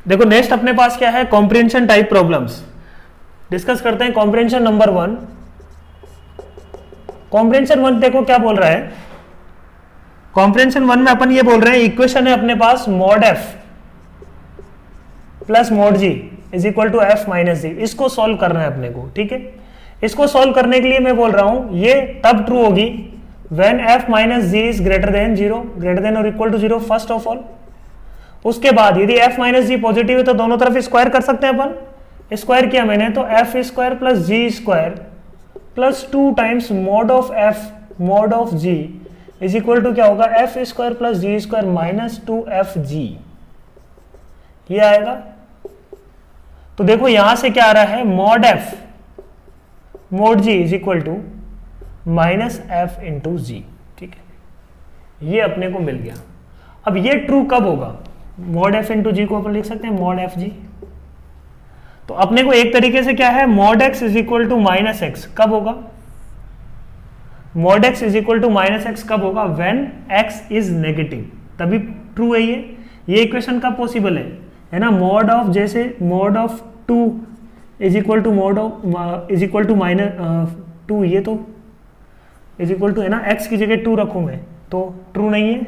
देखो नेक्स्ट अपने पास क्या है, कॉम्प्रिहेंशन टाइप प्रॉब्लम्स डिस्कस करते हैं। कॉम्प्रिहेंशन नंबर 1, कॉम्प्रिहेंशन 1 देखो क्या बोल रहा है। कॉम्प्रिहेंशन 1 में अपन ये बोल रहे हैं इक्वेशन है अपने पास mod f plus mod g is equal to f minus g. इसको सॉल्व करना है अपने को, ठीक है। इसको सॉल्व करने के लिए मैं बोल रहा हूं ये तब ट्रू होगी when f minus g is greater than zero, greater than और equal to zero first of all. उसके बाद यदि एफ माइनस जी पॉजिटिव है तो दोनों तरफ स्क्वायर कर सकते हैं अपन। स्क्वायर किया मैंने तो F square plus ji square plus 2 times mod of F mod of ji is equal to क्या होगा, एफ स्क्वायर प्लस जी स्क्वायर माइनस 2 जी, ये आएगा। तो देखो यहां से क्या आ रहा है, mod f mod g is equal to minus f into g, ठीक है। ये अपने को मिल गया। अब ये ट्रू कब होगा, मॉड एफ इंटू जी को अपन लिख सकते हैं मॉड एफ जी। तो अपने को एक तरीके से क्या है, mod x is equal to minus x कब होगा, mod x is equal to minus x कब होगा, व्हेन एक्स इज नेगेटिव, तभी ट्रू है ये इक्वेशन कब पॉसिबल है ना। मॉड ऑफ जैसे mod of 2 is equal to mod of is equal to minus 2, ये तो इज इक्वल टू है ना, एक्स की जगह 2 रखूं मैं तो ट्रू नहीं है,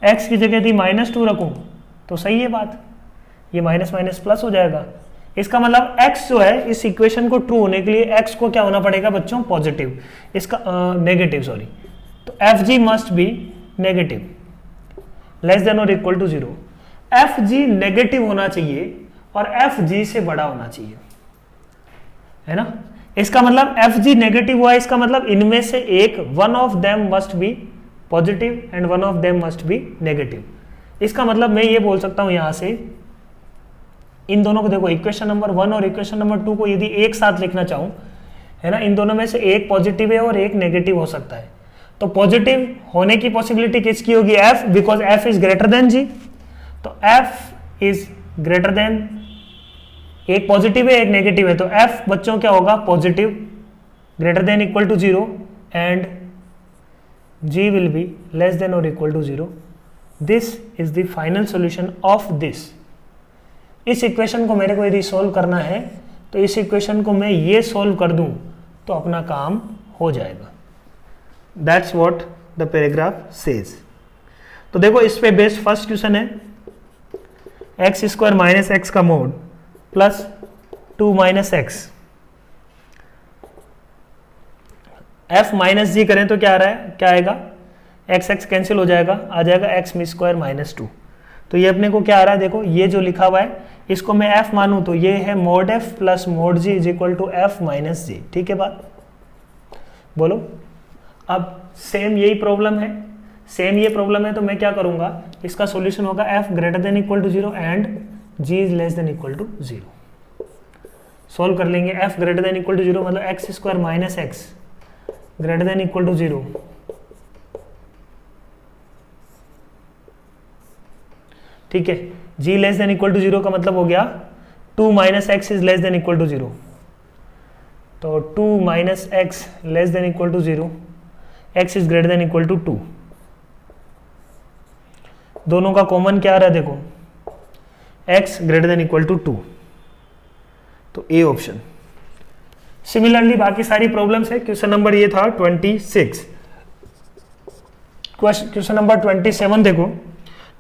एक्स की जगह यदि माइनस 2 रखूं तो सही है बात, ये माइनस माइनस प्लस हो जाएगा। इसका मतलब x जो है इस इक्वेशन को ट्रू होने के लिए x को क्या होना पड़ेगा बच्चों, पॉजिटिव, इसका नेगेटिव सॉरी। तो f g must be negative less than और equal to zero. F g negative होना चाहिए और एफ जी से बड़ा होना चाहिए, है ना। इसका मतलब एफ जी नेगेटिव हुआ, इसका मतलब इनमें से एक one of them must be positive and one of them must be negative. इसका मतलब मैं ये बोल सकता हूं यहां से इन दोनों को देखो, इक्वेशन नंबर 1 और इक्वेशन नंबर 2 को यदि एक साथ लिखना चाहूं, है ना, इन दोनों में से एक पॉजिटिव है और एक नेगेटिव हो सकता है। तो पॉजिटिव होने की पॉसिबिलिटी किसकी होगी, f, because f is greater than g. तो एफ इज ग्रेटर देन, एक पॉजिटिव है एक नेगेटिव है, तो एफ बच्चों क्या होगा, positive, greater than equal to zero and g will be less than और equal to zero. This is the final solution of this. इस इक्वेशन को मेरे को यदि सॉल्व करना है तो इस इक्वेशन को मैं ये सॉल्व कर दूं तो अपना काम हो जाएगा। That's what the paragraph says. तो देखो इस पे बेस्ड फर्स्ट क्वेश्चन है एक्स स्क्वायर माइनस एक्स का mod plus 2 minus x, f minus g करें तो क्या आ रहा है, क्या आएगा, एक्स एक्स कैंसिल हो जाएगा, आ जाएगा एक्स मी स्क्वायर माइनस 2। तो ये अपने को क्या आ रहा है, देखो ये जो लिखा हुआ है इसको मैं एफ मानूं तो ये है mod f plus mod g is equal to f minus g, ठीक है बात, बोलो। अब सेम यही प्रॉब्लम है, सेम ये प्रॉब्लम है तो मैं क्या करूंगा, इसका सॉल्यूशन होगा f greater than equal to zero and g is less than equal to zero. Solve कर लेंगे, f greater than equal to zero मतलब x square minus x greater than equal to zero, ठीक है। g less than equal to zero का मतलब हो गया 2 minus x is less than equal to zero, तो 2 minus x less than equal to zero, x is greater than equal to 2। दोनों का common क्या आ रहा है देखो, x greater than equal to 2, तो ए ऑप्शन। सिमिलरली बाकी सारी प्रॉब्लम्स है। क्वेश्चन नंबर ये था 26। क्वेश्चन नंबर 27 देखो,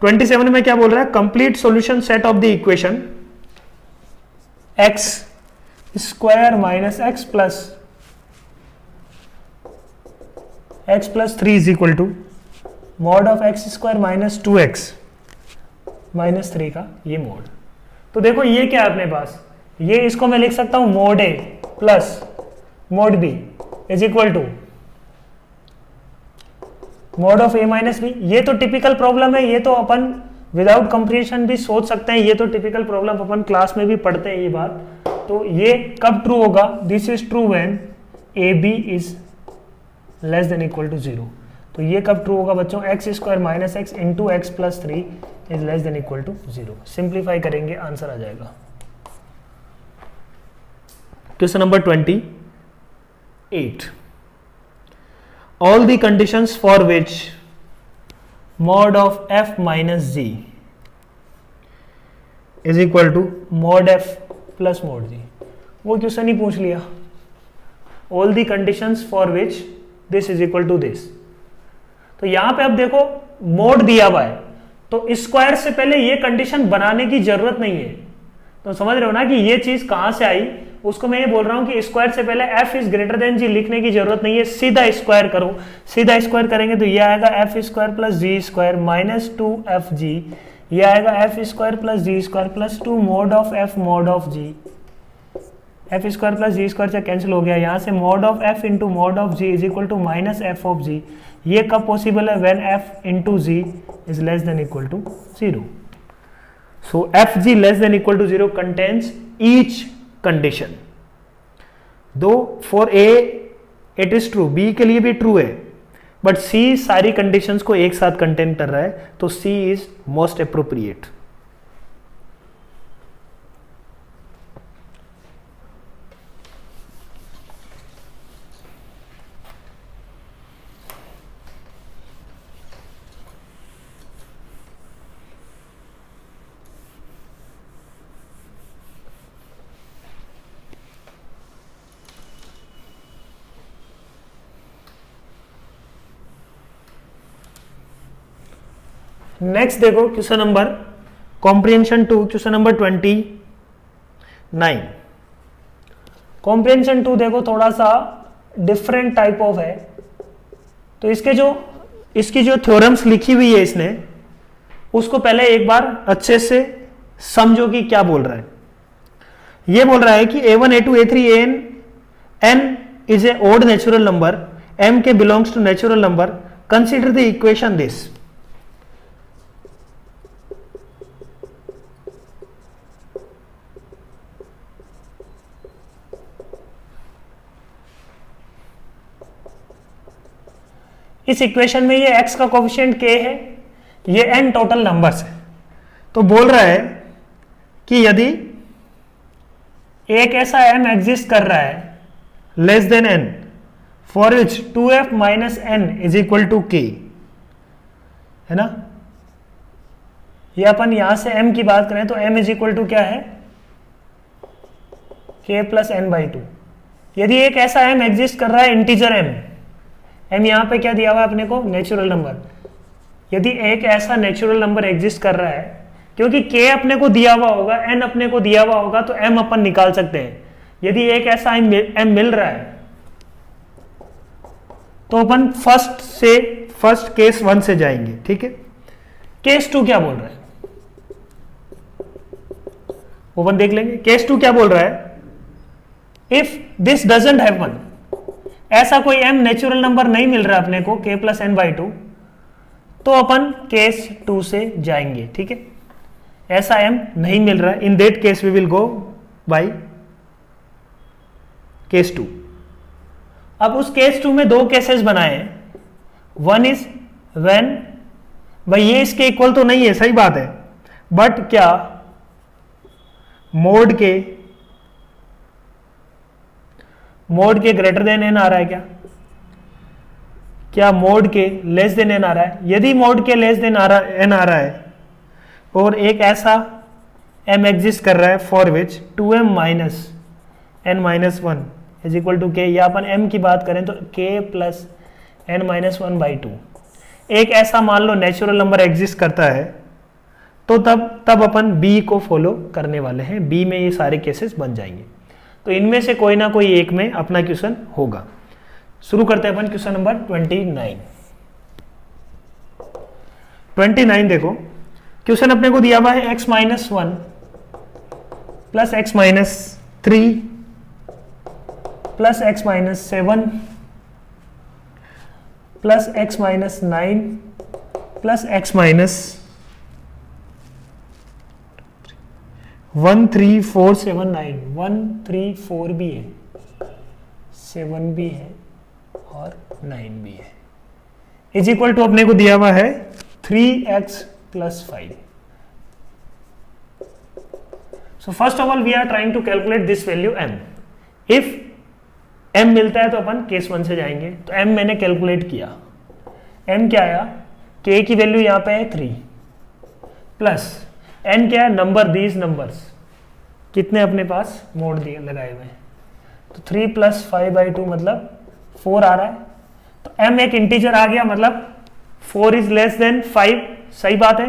27 में क्या बोल रहा है, complete solution set of the equation x square minus x plus 3 is equal to mod of x square minus 2x minus 3 का ये मोड। तो देखो ये क्या है अपने पास, ये इसको मैं लिख सकता हूं mod a plus mod b is equal to mod of a minus b. ये तो टिपिकल प्रॉब्लम है, ये तो अपन विदाउट कंप्रीहेंशन भी सोच सकते हैं, ये तो टिपिकल प्रॉब्लम अपन क्लास में भी पढ़ते हैं ये बात। तो ये कब ट्रू होगा, this is true when a b is less than equal to zero. तो ये कब ट्रू होगा बच्चों, x square minus x into x plus 3 is less than equal to zero. Simplify करेंगे आंसर आ जाएगा। Question number 28, all the conditions for which mod of f minus g is equal to mod f plus mod g. वो question ही पूछ लिया, all the conditions for which this is equal to this. तो यहां पे अब देखो mode दिया हुआ है, तो स्क्वायर से पहले ये कंडीशन बनाने की जरूरत नहीं है। तो समझ रहे हो ना कि ये चीज कहां से आई, उसको मैं ये बोल रहा हूं कि स्क्वायर से पहले f इज ग्रेटर देन जी लिखने की जरूरत नहीं है, सीधा स्क्वायर करो। सीधा स्क्वायर करेंगे तो ये आएगा एफ स्क्वायर प्लस जी स्क्वायर माइनस 2fg, ये आएगा f square plus ji square plus 2 mod of f mod of g. F square plus ji square से कैंसिल हो गया, यहां से mod of f into mod of ji is equal to minus f of g. ये कब possible है, when f into g is less than equal to 0। So fg less than equal to 0 contains each condition. Though for A it is true, B के लिए भी true है, but C सारी conditions को एक साथ contain कर रहा है, तो C is most appropriate. Next देखो question number comprehension 2, question number 29। Comprehension 2 देखो थोड़ा सा डिफरेंट टाइप ऑफ है। तो इसकी जो थ्योरम्स लिखी हुई है इसने, उसको पहले एक बार अच्छे से समझो कि क्या बोल रहा है। ये बोल रहा है कि a1 a2 a3 an n is a odd natural number, m के belongs to natural number, consider the equation this। इस इक्वेशन में ये x का कोफिशिएंट k है, ये n टोटल नंबर्स है। तो बोल रहा है कि यदि एक ऐसा m एग्जिस्ट कर रहा है less than n, for which 2f minus n is equal to k, है ना। ये अपन यहां से m की बात करें तो m इज इक्वल टू क्या है, k प्लस n बाई 2। यदि एक ऐसा m एग्जिस्ट कर रहा है इंटीजर m यहां पे क्या दिया हुआ है अपने को, नेचुरल नंबर। यदि एक ऐसा नेचुरल नंबर एग्जिस्ट कर रहा है, क्योंकि k अपने को दिया हुआ होगा, n अपने को दिया हुआ होगा, तो m अपन निकाल सकते हैं। यदि एक ऐसा m मिल रहा है तो अपन फर्स्ट केस 1 से जाएंगे, ठीक है। केस 2 क्या बोल रहा है वो अपन देख लेंगे। केस 2 क्या बोल रहा है, if this doesn't have one, ऐसा कोई m नेचुरल नंबर नहीं मिल रहा अपने को k प्लस n बाई 2, तो अपन केस 2 से जाएंगे, ठीक है। ऐसा m नहीं मिल रहा है, in that case we will go by case 2। अब उस केस 2 में दो केसेस बनाए हैं। वन इज व्हेन, भाई ये इसके इक्वल तो नहीं है, सही बात है, बट क्या मोड के ग्रेटर देन n आ रहा है, क्या मोड के लेस देन n आ रहा है। यदि मोड के लेस देन n आ रहा है और एक ऐसा m एग्जिस्ट कर रहा है for which 2m minus n minus 1 is equal to k, या अपन m की बात करें तो k plus n minus 1 by 2, एक ऐसा मान लो नेचुरल नंबर एग्जिस्ट करता है, तो तब अपन b को फॉलो करने वाले हैं। b में ये सारे केसेस बन जाएंगे। तो इनमें से कोई ना कोई एक में अपना क्वेश्चन होगा। शुरू करते हैं अपन क्वेश्चन नंबर 29 देखो, क्वेश्चन अपने को दिया हुआ है x minus 1 plus x minus 3 plus x minus 7 plus x minus 9 plus x minus 1 3 4 7 9, 1 3 4 भी है, 7 भी है और 9 भी है, इज इक्वल टू अपने को दिया हुआ है 3x plus 5। So first of all we are trying to calculate this value m। If m मिलता है तो अपन केस 1 से जाएंगे। तो m मैंने कैलकुलेट किया, m क्या आया, k की वैल्यू यहां पे है 3 प्लस एन क्या है, नंबर दीज नंबर्स, कितने अपने पास मोड दिए लगाए हुए हैं, तो 3 + 5/2 मतलब 4 आ रहा है। तो m एक इंटीजर आ गया, मतलब 4 इज लेस देन 5, सही बात है।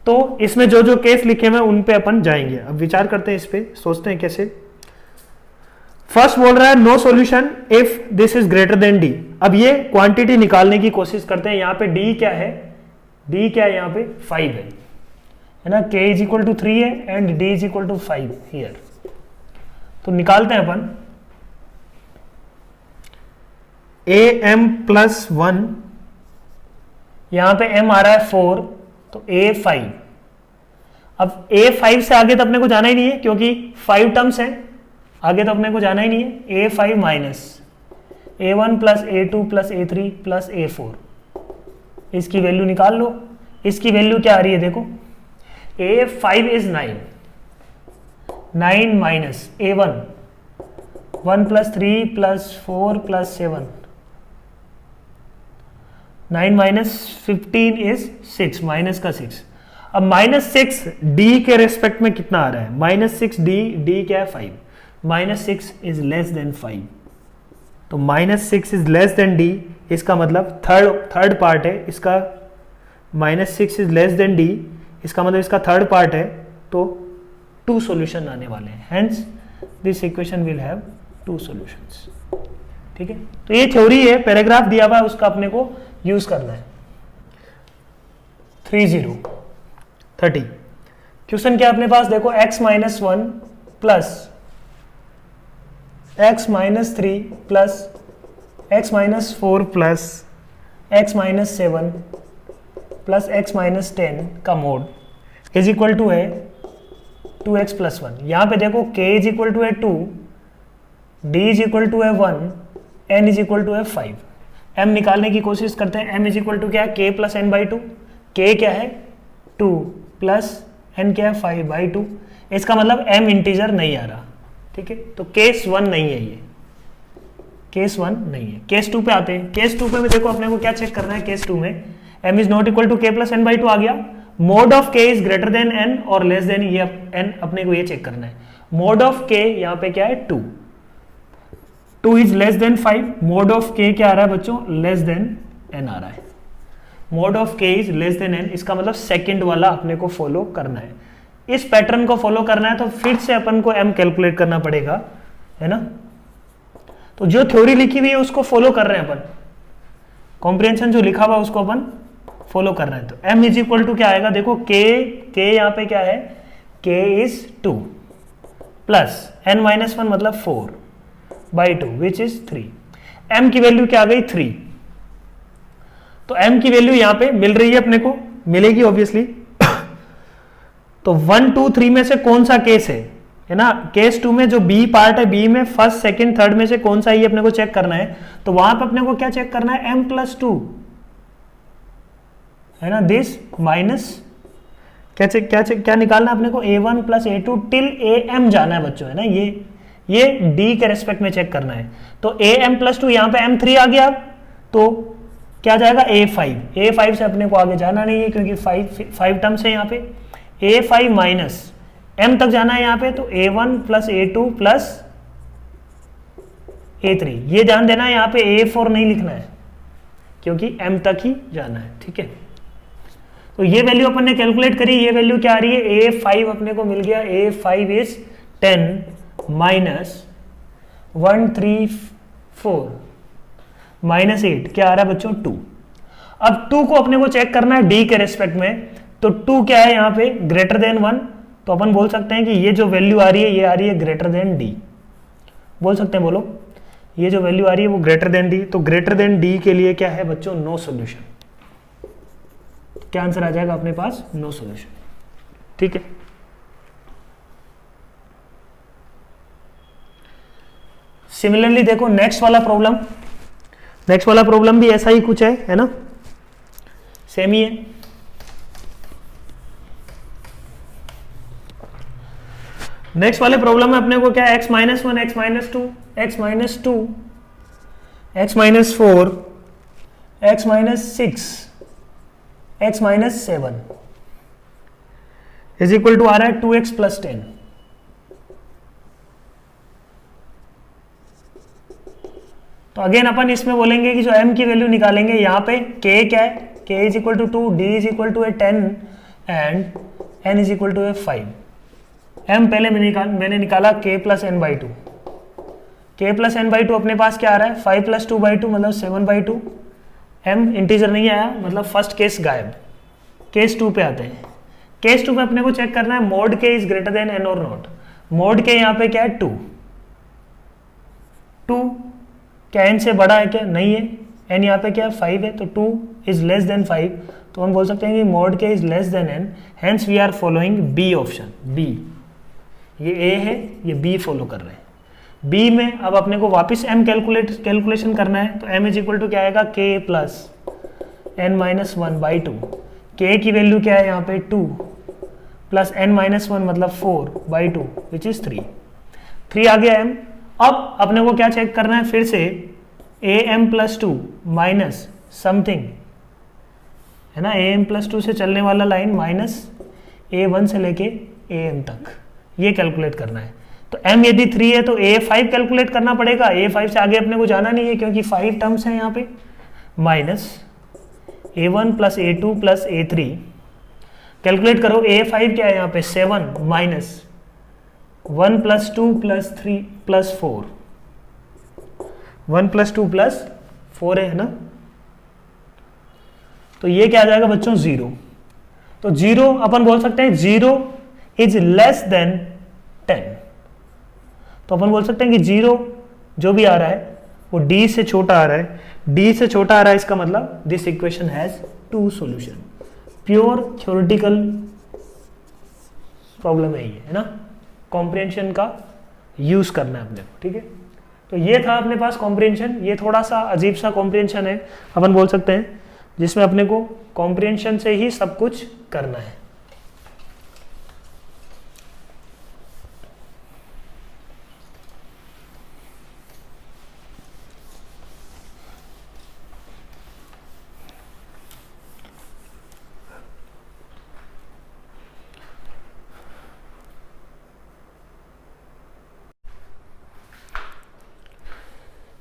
तो इसमें जो जो केस लिखे हुए उन पे अपन जाएंगे। अब विचार करते हैं इस पे, सोचते हैं कैसे। फर्स्ट बोल रहा है no solution if this is greater than d. अब ये क्वांटिटी निकालने की कोशिश करते हैं। यहाँ पे डी क्या है, डी क्या है, यहाँ पे 5 है ना, k = 3 है एंड d = 5 हियर। तो निकालते हैं अपन am + 1, यहां पे m आ रहा है 4, तो a5। अब a5 से आगे तो अपने को जाना ही नहीं है क्योंकि 5 टर्म्स हैं, आगे तो अपने को जाना ही नहीं है। a5 minus a1 + a2 + a3 + a4, इसकी वैल्यू निकाल लो। इसकी वैल्यू क्या आ रही है देखो, a5 is 9, 9 minus a1 1 + 3 + 4 + 7, 9 minus 15 is 6, minus का 6। अब -6 डी के रेस्पेक्ट में कितना आ रहा है, -6 डी क्या है 5, -6 इज लेस देन 5, तो -6 इज लेस देन डी, इसका मतलब थर्ड पार्ट है इसका। -6 इज लेस देन डी, इसका मतलब इसका थर्ड पार्ट है, तो 2 सॉल्यूशन आने वाले हैं। Hence this equation will have 2 solutions. ठीक है, तो ये थ्योरी है, पैराग्राफ दिया हुआ है, उसका अपने को यूज करना है। 30 क्वेश्चन क्या अपने पास देखो, x - 1 + x - 3 + x - 4 + x - 7 + x - 10 का मोड इज इक्वल टू है 2x + 1। यहां पे देखो k = 2, d = 1, n = 5। m निकालने की कोशिश करते हैं। m = क्या है, k + n/2, k क्या है 2 + n क्या है 5/2, इसका मतलब m इंटीजर नहीं आ रहा। ठीक है, तो केस 1 नहीं है, ये केस 1 नहीं है। केस 2 पे आते हैं। केस 2 पे देखो अपने को क्या चेक करना है, केस 2 में m is not equal to k + n/2 आ गया। Mod of k is greater than n और लेस देन ये n, अपने को ये चेक करना है। मोड ऑफ k यहाँ पे क्या है 2 is less then 5, mode of k क्या आ रहा है बच्चों, लेस देन n आ रहा है। Mode of k is less than n, इसका मतलब सेकंड वाला अपने को फॉलो करना है। इस पैटर्न को फॉलो करना है तो फिर से अपन को m कैलकुलेट करना पड़ेगा, है ना। तो जो थ्योरी लिखी हुई है उसको फॉलो कर रहे हैं अपन, कॉम्प्रिहेंशन जो लिखा हुआ है उसको अपन फॉलो कर रहे हैं। तो m इज इक्वल टू क्या आएगा देखो, k यहाँ पे क्या है, k इज 2 प्लस n - 1 मतलब 4/2 विच इज 3। m की वैल्यू क्या आ गई 3, तो m की वैल्यू यहां पे मिल रही है अपने को, मिलेगी ऑब्वियसली। तो 1 2 3 में से कौन सा केस है ना, केस 2 में जो b पार्ट है, b में फर्स्ट सेकंड थर्ड में से कौन सा ये अपने को चेक करना है। तो वहां पे अपने को क्या चेक करना है, m + 2 है ना, दिस माइनस क्या निकालना है अपने को, a1 + a2 टिल am जाना है बच्चों, है ना। ये d के रेस्पेक्ट में चेक करना है। तो am + 2 यहाँ पे m3 आ गया, तो क्या जाएगा a5 से अपने को आगे जाना नहीं है क्योंकि 5 टर्म्स है यहाँ पे। a5 माइनस m तक जाना है यहाँ पे, तो a1 + a2 + a3। ये ध्यान देना है यहाँ पे a4 नहीं लिखना है क्योंकि m तक ही जाना है। ठीक है, तो ये वैल्यू अपन ने कैलकुलेट करी, ये वैल्यू क्या आ रही है, a5 अपने को मिल गया, a5 इज 10 माइनस 1 3 4 -8 क्या आ रहा है बच्चों 2। अब 2 को अपने को चेक करना है d के रेस्पेक्ट में, तो 2 क्या है यहाँ पे ग्रेटर देन 1, तो अपन बोल सकते हैं कि ये जो वैल्यू आ रही है ये आ रही है ग्रेटर देन d, बोल सकते हैं, बोलो ये जो वैल्यू आ रही है वो ग्रेटर देन d। तो ग्रेटर देन d के लिए क्या है बच्चों, नो सॉल्यूशन। क्या आंसर आ जाएगा अपने पास, नो सॉल्यूशन। ठीक है, सिमिलरली देखो नेक्स्ट वाला प्रॉब्लम भी ऐसा ही कुछ है ना, सेम ही है। नेक्स्ट वाले प्रॉब्लम में अपने को क्या है, x - 1 x - 2 x - 2 x - 4 x - 6 x minus 7 is equal to आ रहा है 2x प्लस 10। तो अगेन अपन इसमें बोलेंगे कि जो m की वैल्यू निकालेंगे, यहाँ पे k क्या है, k is equal to 2, d is equal to 10 and n is equal to 5। m पहले मैंने निकाला k plus n by 2। k plus n by 2 अपने पास क्या आ रहा है, 5 प्लस 2 बाई 2 मतलब 7 बाई 2। m इंटीजर नहीं आया मतलब फर्स्ट केस गायब। केस 2 पे आते हैं। केस 2 पे अपने को चेक करना है mode k is greater than n और नॉट। मोड k यहाँ पे क्या है 2। क्या n से बड़ा है क्या, नहीं है। n यहाँ पे क्या है 5 है, तो 2 इज लेस देन 5, तो हम बोल सकते हैं कि mod k is less than n, hence we are following b option. B, ये a है, ये b फॉलो कर रहे हैं। b में अब अपने को वापस m कैलकुलेशन करना है, तो m इज इक्वल टू क्या आएगा, k plus n minus 1 by 2। k की वैल्यू क्या है यहाँ पे 2 प्लस n माइनस 1 मतलब 4 बाई 2 विच इज 3 आ गया m। अब अपने को क्या चेक करना है फिर से, am प्लस 2 माइनस समथिंग है ना, am प्लस 2 से चलने वाला लाइन माइनस a1 से लेके am तक, ये कैलकुलेट करना है। तो m यदि 3 है तो a5 कैलकुलेट करना पड़ेगा। a5 से आगे अपने को जाना नहीं है क्योंकि 5 टर्म्स हैं यहाँ पे, minus a1 plus a2 plus a3। Calculate करो, a5 क्या है यहाँ पे 7 minus 1 plus 2 plus 3 plus 4, 1 plus 2 plus 4 है ना, तो ये क्या आ जाएगा बच्चों 0। तो 0 अपन बोल सकते हैं 0 इज लेस देन 10। तो अपन बोल सकते हैं कि 0 जो भी आ रहा है वो d से छोटा आ रहा है, d से छोटा आ रहा है, इसका मतलब this equation has 2 solution. Pure theoretical problem है ये, है ना, कॉम्प्रिहेंशन का यूज करना है अपने को, ठीक है। तो ये था अपने पास कॉम्प्रिहेंशन। ये थोड़ा सा अजीब सा कॉम्प्रिहेंशन है अपन बोल सकते हैं, जिसमें अपने को कॉम्प्रिहेंशन से ही सब कुछ करना है।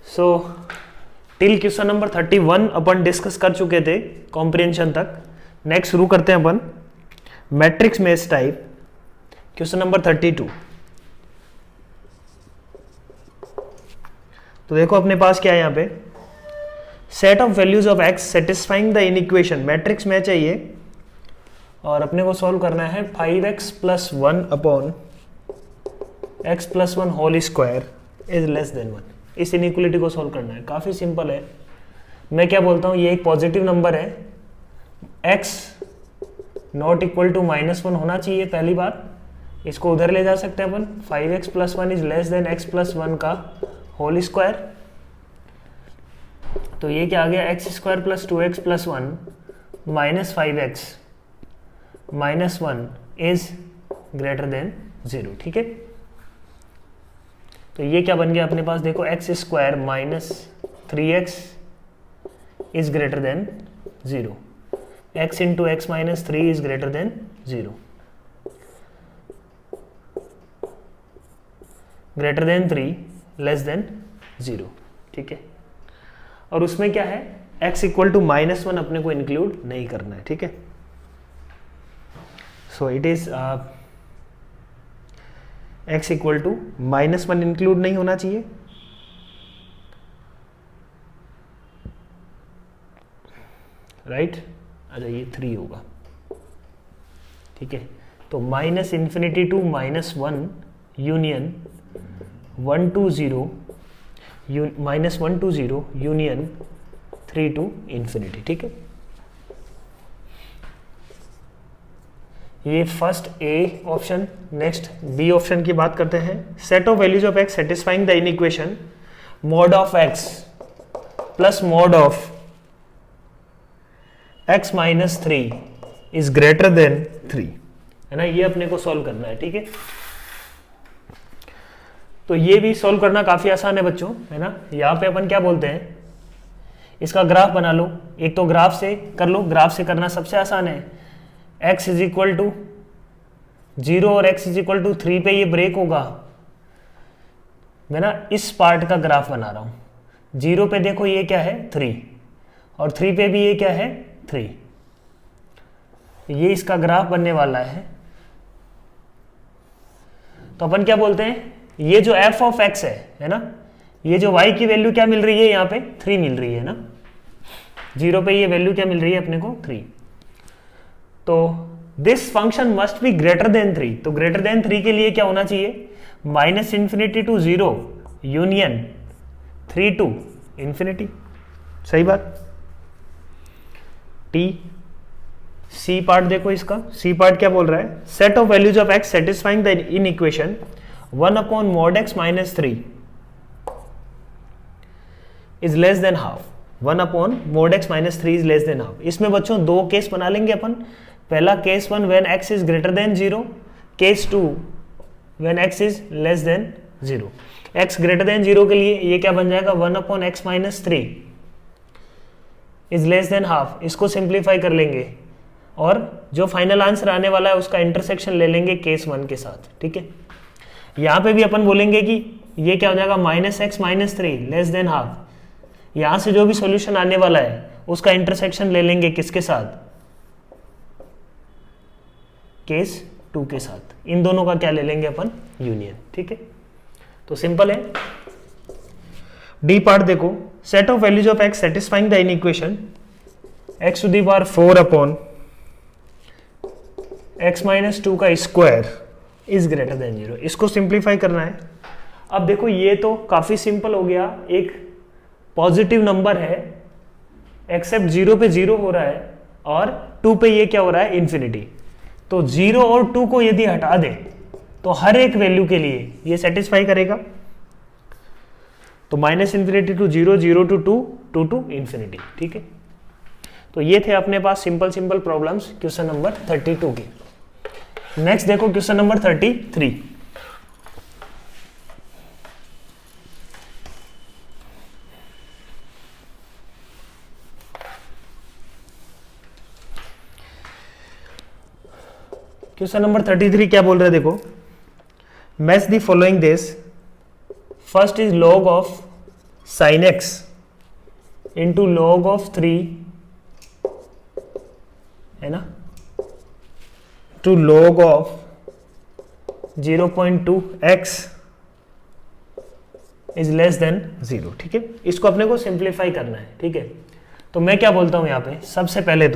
सो टिल क्वेश्चन नंबर 31 अपन डिस्कस कर चुके थे कॉम्प्रिहेंशन तक। नेक्स्ट शुरू करते हैं अपन matrix match type, question number 32। तो देखो अपने पास क्या है यहाँ पे, set of values of x satisfying the inequation, matrix में चाहिए और अपने को सॉल्व करना है 5x plus 1 upon x plus 1 whole square is less than 1। इस इनइक्वलिटी को सॉल्व करना है, काफ़ी सिंपल है। मैं क्या बोलता हूँ, ये एक पॉजिटिव नंबर है, x नॉट इक्वल टू -1 होना चाहिए पहली बात। इसको उधर ले जा सकते हैं अपन, 5x plus 1 is less then x plus 1 का होल स्क्वायर। तो ये क्या आ गया, x square plus 2x plus 1 minus 5x minus 1 is greater than 0, ठीक है। तो ये क्या बन गया अपने पास, देखो x square minus 3x is greater than 0, x into x minus 3 is greater than 0, greater than 3 less than 0, ठीक है। और उसमें क्या है, x इक्वल टू -1 अपने को इंक्लूड नहीं करना है, ठीक है। So it is x equal to -1 include नहीं होना चाहिए, राइट। अच्छा ये 3 होगा, ठीक है। तो -∞ to -1 union 1 to 0 -1 to 0 union 3 to ∞, ठीक है। ये first a option. Next b option की बात करते हैं। Set of values of x satisfying the inequation mod of x plus mod of x minus 3 is greater than 3, है ना। ये अपने को सॉल्व करना है, ठीक है। तो ये भी सॉल्व करना काफी आसान है बच्चों, है ना। यहाँ पे अपन क्या बोलते हैं, इसका ग्राफ बना लो, एक तो ग्राफ से कर लो, ग्राफ से करना सबसे आसान है। x इज इक्वल टू 0 और x इज इक्वल टू 3 पे ये ब्रेक होगा। मैं ना इस पार्ट का ग्राफ बना रहा हूं। 0 पे देखो ये क्या है 3, और 3 पे भी ये क्या है 3। ये इसका ग्राफ बनने वाला है। तो अपन क्या बोलते हैं, ये जो f ऑफ x है ना, ये जो y की वैल्यू क्या मिल रही है यहाँ पे 3 मिल रही है ना। 0 पे ये वैल्यू क्या मिल रही है अपने को 3। तो this function must be greater than 3। तो ग्रेटर देन 3 के लिए क्या होना चाहिए, -∞ टू 0 यूनियन 3 टू इंफिनिटी। सही बात। टी सी पार्ट देखो, इसका सी पार्ट क्या बोल रहा है, set of values of x satisfying the in equation 1/(x - 3) is less than half. 1/(x - 3) is less than half. इसमें बच्चों दो केस बना लेंगे अपन। पहला case 1 when x is greater than 0, case 2 when x is less than 0। x greater than 0 के लिए ये क्या बन जाएगा 1/(x - 3) is less than half. इसको सिंप्लीफाई कर लेंगे और जो फाइनल आंसर आने वाला है उसका इंटरसेक्शन ले लेंगे केस 1 के साथ। ठीक है, यहां पे भी अपन बोलेंगे कि ये क्या हो जाएगा -x - 3 लेस देन हाफ। यहां से जो भी सॉल्यूशन आने वाला है उसका इंटरसेक्शन ले लेंगे किसके साथ, केस 2 के साथ। इन दोनों का क्या ले लेंगे अपन, यूनियन। ठीक है, तो सिंपल है। डी पार्ट देखो, set of values of x satisfying the in equation x⁴ x - 2 का स्क्वायर इज ग्रेटर देन 0। इसको सिंप्लीफाई करना है। अब देखो ये तो काफी सिंपल हो गया, एक पॉजिटिव नंबर है, एक्सेप्ट 0 पे 0 हो रहा है और 2 पे ये क्या हो रहा है इन्फिनिटी। तो 0 और 2 को यदि हटा दे तो हर एक वैल्यू के लिए ये सेटिस्फाई करेगा। तो -∞ टू 0, 0 टू 2, 2 टू इंफिनिटी। ठीक है, तो ये थे अपने पास सिंपल प्रॉब्लम्स क्वेश्चन नंबर 32 के। नेक्स्ट देखो क्वेश्चन नंबर 33। क्वेश्चन नंबर 33 क्या बोल रहे हैं देखो, match the following this. First is log of sin x into log of 3 है ना, two log of 0.2x is less than 0। ठीक है, इसको अपने को सिंप्लीफाई करना है। ठीक है, तो मैं क्या बोलता हूं यहां पे, सबसे पहले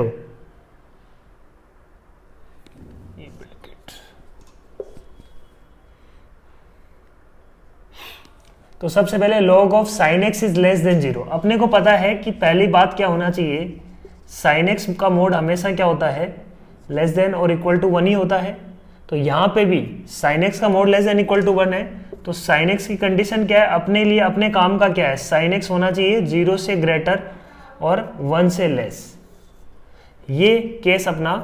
तो सबसे पहले log of sin x is less than 0। अपने को पता है कि पहली बात क्या होना चाहिए, sin x का मोड हमेशा क्या होता है, लेस देन और इक्वल टू 1 ही होता है। तो यहाँ पे भी sin x का mod less than equal to 1 है। तो sin x की कंडीशन क्या है, अपने लिए अपने काम का क्या है, sin x होना चाहिए 0 से ग्रेटर और 1 से लेस। ये केस अपना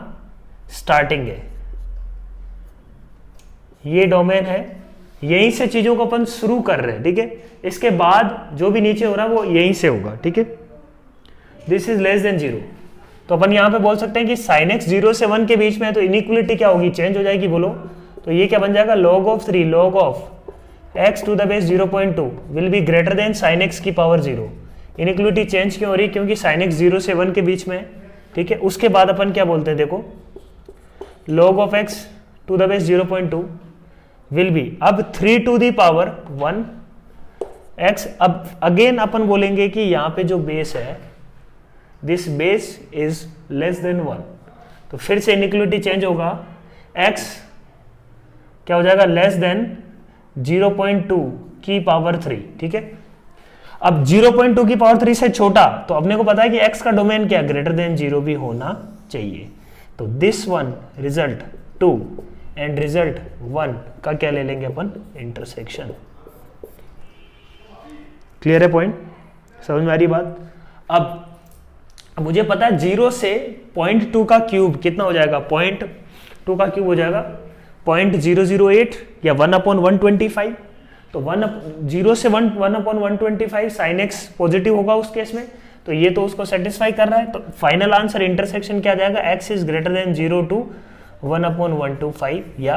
स्टार्टिंग है, ये डोमेन है, यहीं से चीजों को अपन शुरू कर रहे हैं। ठीक है, इसके बाद जो भी नीचे हो रहा है वो यहीं से होगा। ठीक है, दिस इज लेस देन 0। तो अपन यहां पे बोल सकते हैं कि sin x 0 से 1 के बीच में है, तो इनइक्वलिटी क्या होगी, चेंज हो जाएगी। बोलो, तो ये क्या बन जाएगा, log of 3 log of x to the base 0.2 will be greater than sin x की पावर 0। इनइक्वलिटी चेंज क्यों हो रही है, क्योंकि sin x 0 से 1 के बीच में है। ठीक है, उसके बाद अपन क्या बोलते हैं देखो, log of x to the base 0.2 will be, अब 3 टू दी पावर 1 x। अब अगेन अपन बोलेंगे कि यहां पे जो बेस है, this base is less than 1। तो फिर से इनइक्वलिटी चेंज होगा, x क्या हो जाएगा, लेस देन 0.2 की पावर 3। ठीक है, अब 0.2 की पावर 3 से छोटा, तो अपने को पता है कि x का डोमेन क्या, ग्रेटर देन 0 भी होना चाहिए। तो this one result 2 and result 1 का क्या ले लेंगे अपन, इंटरसेक्शन। क्लियर है पॉइंट, समझ में आ रही बात। अब मुझे पता है 0 से 0.2 का क्यूब कितना हो जाएगा, 0.2 का क्यूब हो जाएगा 0.008 या 1/125। तो 0 से 1/125 sin x पॉजिटिव होगा उस केस में, तो ये तो उसको सेटिस्फाई कर रहा है। तो फाइनल आंसर इंटरसेक्शन क्या जाएगा, x is greater than 0 to 1/125 या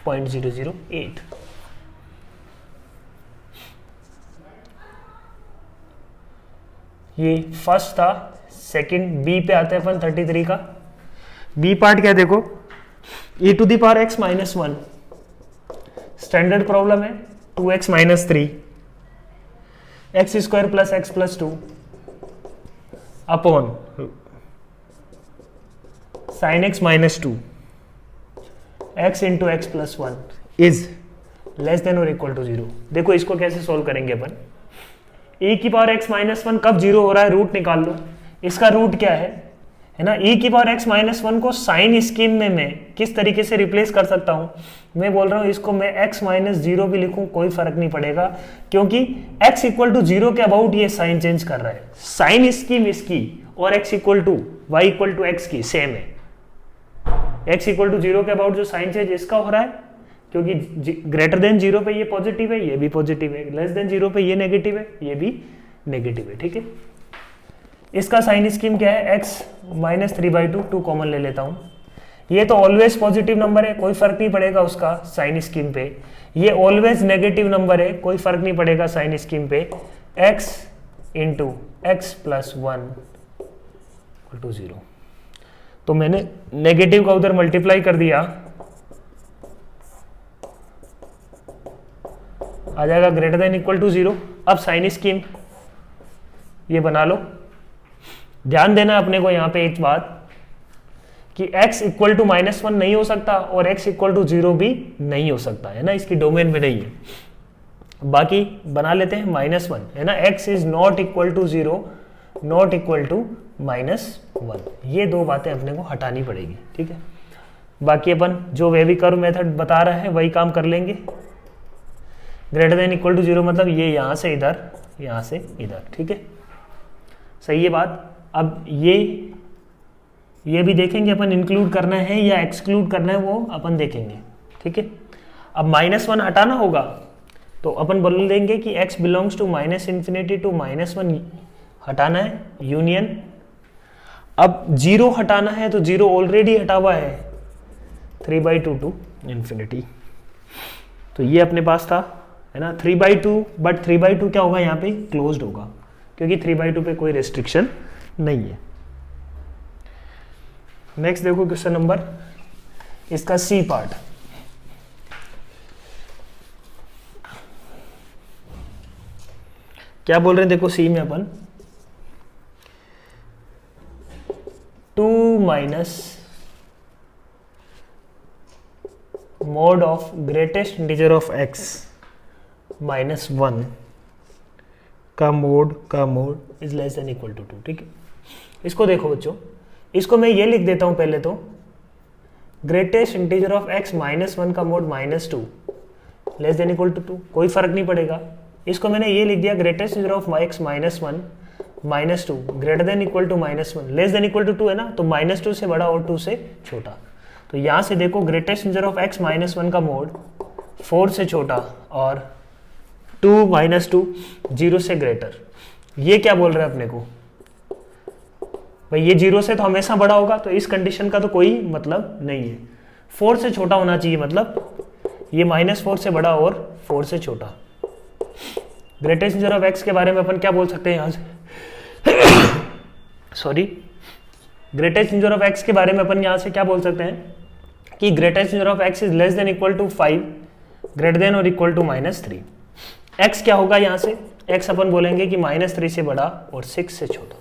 0.008। ये फर्स्ट था। सेकंड बी पे आते हैं अपन 33 का। बी पार्ट क्या देखो, e to the power x minus 1, standard problem है 2x minus 3 x square plus x plus 2 upon sine x minus 2 x into x plus 1 is less than और equal to 0। देखो इसको कैसे सोल्व करेंगे अपन। e की पावर x माइनस 1 कब 0 हो रहा है, रूट निकाल लो। इसका रूट क्या है ना, e की पावर x माइनस 1 को साइन स्कीम में मैं किस तरीके से रिप्लेस कर सकता हूं। मैं बोल रहा हूं इसको मैं x माइनस 0 भी लिखूं कोई फर्क नहीं पड़ेगा, क्योंकि x इक्वल टू 0 के अबाउट ये साइन चेंज कर रहा है। साइन स्कीम इसकी और x equal to y equal to x की सेम है। x इक्वल टू 0 के अबाउट जो साइन चेंज इसका हो रहा है, क्योंकि ग्रेटर देन 0 पे ये पॉजिटिव है, ये भी पॉजिटिव है, लेस देन 0 पे ये नेगेटिव है, ये भी नेगेटिव है। ठीक है, इसका साइन स्कीम क्या है, x माइनस 3/2, 2 कॉमन ले लेता हूं। ये तो ऑलवेज पॉजिटिव नंबर है, कोई फर्क नहीं पड़ेगा उसका साइन स्कीम पे। ये ऑलवेज नेगेटिव नंबर है, कोई फर्क नहीं पड़ेगा साइन स्कीम पे। x into x plus 1 equal to 0। तो मैंने नेगेटिव का उधर मल्टीप्लाई कर दिया, आ जाएगा ग्रेटर देन इक्वल टू 0। अब साइन स्कीम ये बना लो। ध्यान देना अपने को यहाँ पे एक बात कि x इक्वल टू माइनस 1 नहीं हो सकता और x इक्वल टू 0 भी नहीं हो सकता है ना, इसकी डोमेन में नहीं है। बाकी बना लेते हैं -1 है ना, x is not equal to 0 not equal to -1। ये दो बातें अपने को हटानी पड़ेगी। ठीक है, बाकी अपन जो वेवी कर्व मेथड बता रहा है वही काम कर लेंगे। ग्रेटर देन इक्वल टू 0 मतलब ये यहाँ से इधर, यहाँ से इधर। ठीक है, सही है बात। अब ये भी देखेंगे अपन, इंक्लूड करना है या एक्सक्लूड करना है वो अपन देखेंगे। ठीक है, अब -1 हटाना होगा तो अपन बोल देंगे कि x बिलोंग्स टू -∞ टू -1 हटाना है, यूनियन। अब 0 हटाना है तो 0 ऑलरेडी हटा हुआ है, 3/2 टू इन्फिनिटी। तो ये अपने पास था है ना 3/2, बट 3/2 क्या होगा यहाँ पे, क्लोज्ड होगा, क्योंकि 3/2 पे कोई रेस्ट्रिक्शन नहीं है। नेक्स्ट देखो क्वेश्चन नंबर, इसका सी पार्ट। क्या बोल रहे हैं देखो सी में अपन 2 minus mod of greatest integer of x -1 का mod is less than equal to 2। ठीक है, इसको देखो बच्चों, इसको मैं ये लिख देता हूं पहले तो, ग्रेटेस्ट इंटीजर ऑफ x -1 का mod -2 less than equal to 2, कोई फर्क नहीं पड़ेगा। इसको मैंने ये लिख दिया, greatest integer of x -1 -2 greater than equal to -1 less than equal to 2 है ना, तो -2 से बड़ा और 2 से छोटा। तो यहां से देखो ग्रेटेस्ट इंटीजर ऑफ x -1 का मोड 4 से छोटा और 2 -2 0 से ग्रेटर। ये क्या बोल रहा है अपने को भाई, ये 0 से तो हमेशा बड़ा होगा, तो इस कंडीशन का तो कोई मतलब नहीं है। 4 से छोटा होना चाहिए, मतलब ये -4 से बड़ा और 4 से छोटा। ग्रेटेस्ट इंटीजर ऑफ x के बारे में अपन क्या बोल सकते हैं यहाँ से sorry, greatest integer of x के बारे में अपन यहाँ से क्या बोल सकते हैं कि greatest integer of x is less than equal to 5 greater than और इक्वल टू -3। x क्या होगा यहाँ से, x अपन बोलेंगे कि -3 से बड़ा और 6 से छोटा।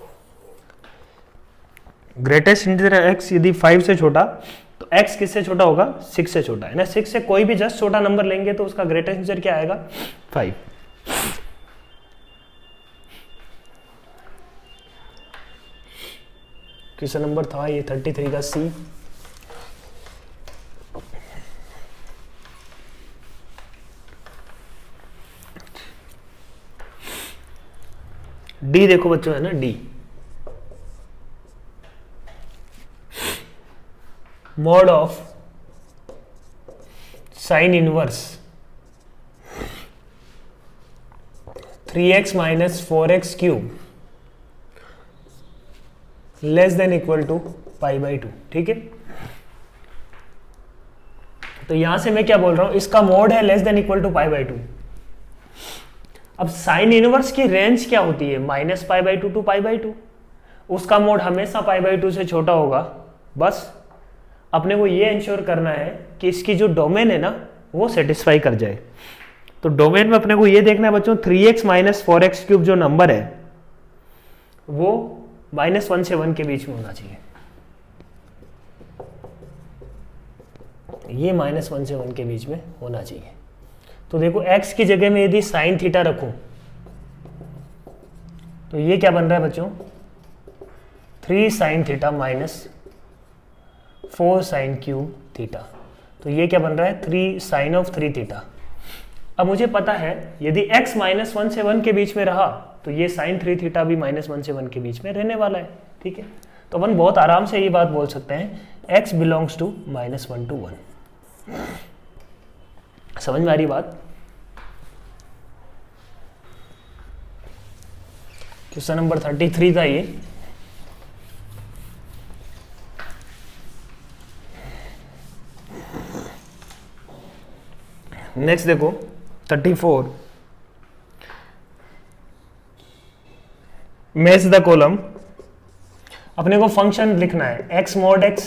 ग्रेटेस्ट इंटीजर x यदि 5 से छोटा तो x किससे छोटा होगा, 6 से छोटा है ना। 6 से कोई भी जस्ट छोटा नंबर लेंगे तो उसका ग्रेटेस्ट इंटीजर क्या आएगा, 5। क्वेश्चन नंबर था ये 33 का सी। डी देखो बच्चों है ना, d mod of sine inverse 3x - 4x³ less than equal to pi by 2, ठीक है। तो यहां से मैं क्या बोल रहा हूं, इसका मोड है less than equal to pi by 2। अब साइन इनवर्स की रेंज क्या होती है, minus pi by 2 to pi by 2, उसका मोड हमेशा पाई बाई 2 से छोटा होगा। बस अपने को ये इंश्योर करना है कि इसकी जो डोमेन है ना वो सेटिस्फाई कर जाए। तो डोमेन में अपने को ये देखना है बच्चों, 3x माइनस 4x क्यूब जो नंबर है वो -1 से 1 के बीच में होना चाहिए। ये -1 से 1 के बीच में होना चाहिए। तो देखो x की जगह में यदि साइन थीटा रखूं तो ये क्या बन रहा है बच्चों, 3 sine theta minus 4 sine cube theta. तो ये क्या बन रहा है, 3 साइन ऑफ 3 थीटा। अब मुझे पता है यदि x -1 से 1 के बीच में रहा तो ये साइन 3 थीटा भी -1 से 1 के बीच में रहने वाला है, ठीक है। तो अपन बहुत आराम से ये बात बोल सकते हैं x बिलोंग्स टू -1 to 1। समझ में आ रही बात। क्वेश्चन नंबर 33 था ये। नेक्स्ट देखो 34, मैच द कॉलम। अपने को फंक्शन लिखना है x मॉड x,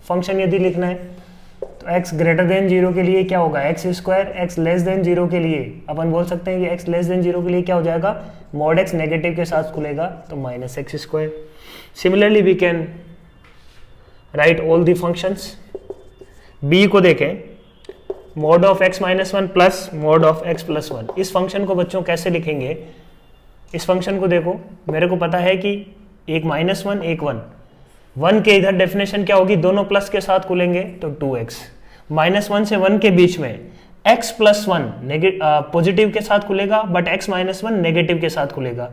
फंक्शन यदि लिखना है तो x ग्रेटर देन 0 के लिए क्या होगा x square, x less than 0 के लिए अपन बोल सकते हैं कि x लेस देन 0 के लिए क्या हो जाएगा, मॉड x नेगेटिव के साथ खुलेगा तो minus x square. Similarly we can write all the functions. b को देखें, mod of x minus 1 plus mod of x plus 1। इस फंक्शन को बच्चों कैसे लिखेंगे, इस फंक्शन को देखो, मेरे को पता है कि एक -1 एक 1 के इधर डेफिनेशन क्या होगी, दोनों प्लस के साथ खुलेंगे तो 2x। -1 से 1 के बीच में x प्लस 1 पॉजिटिव के साथ खुलेगा बट x -1 नेगेटिव के साथ खुलेगा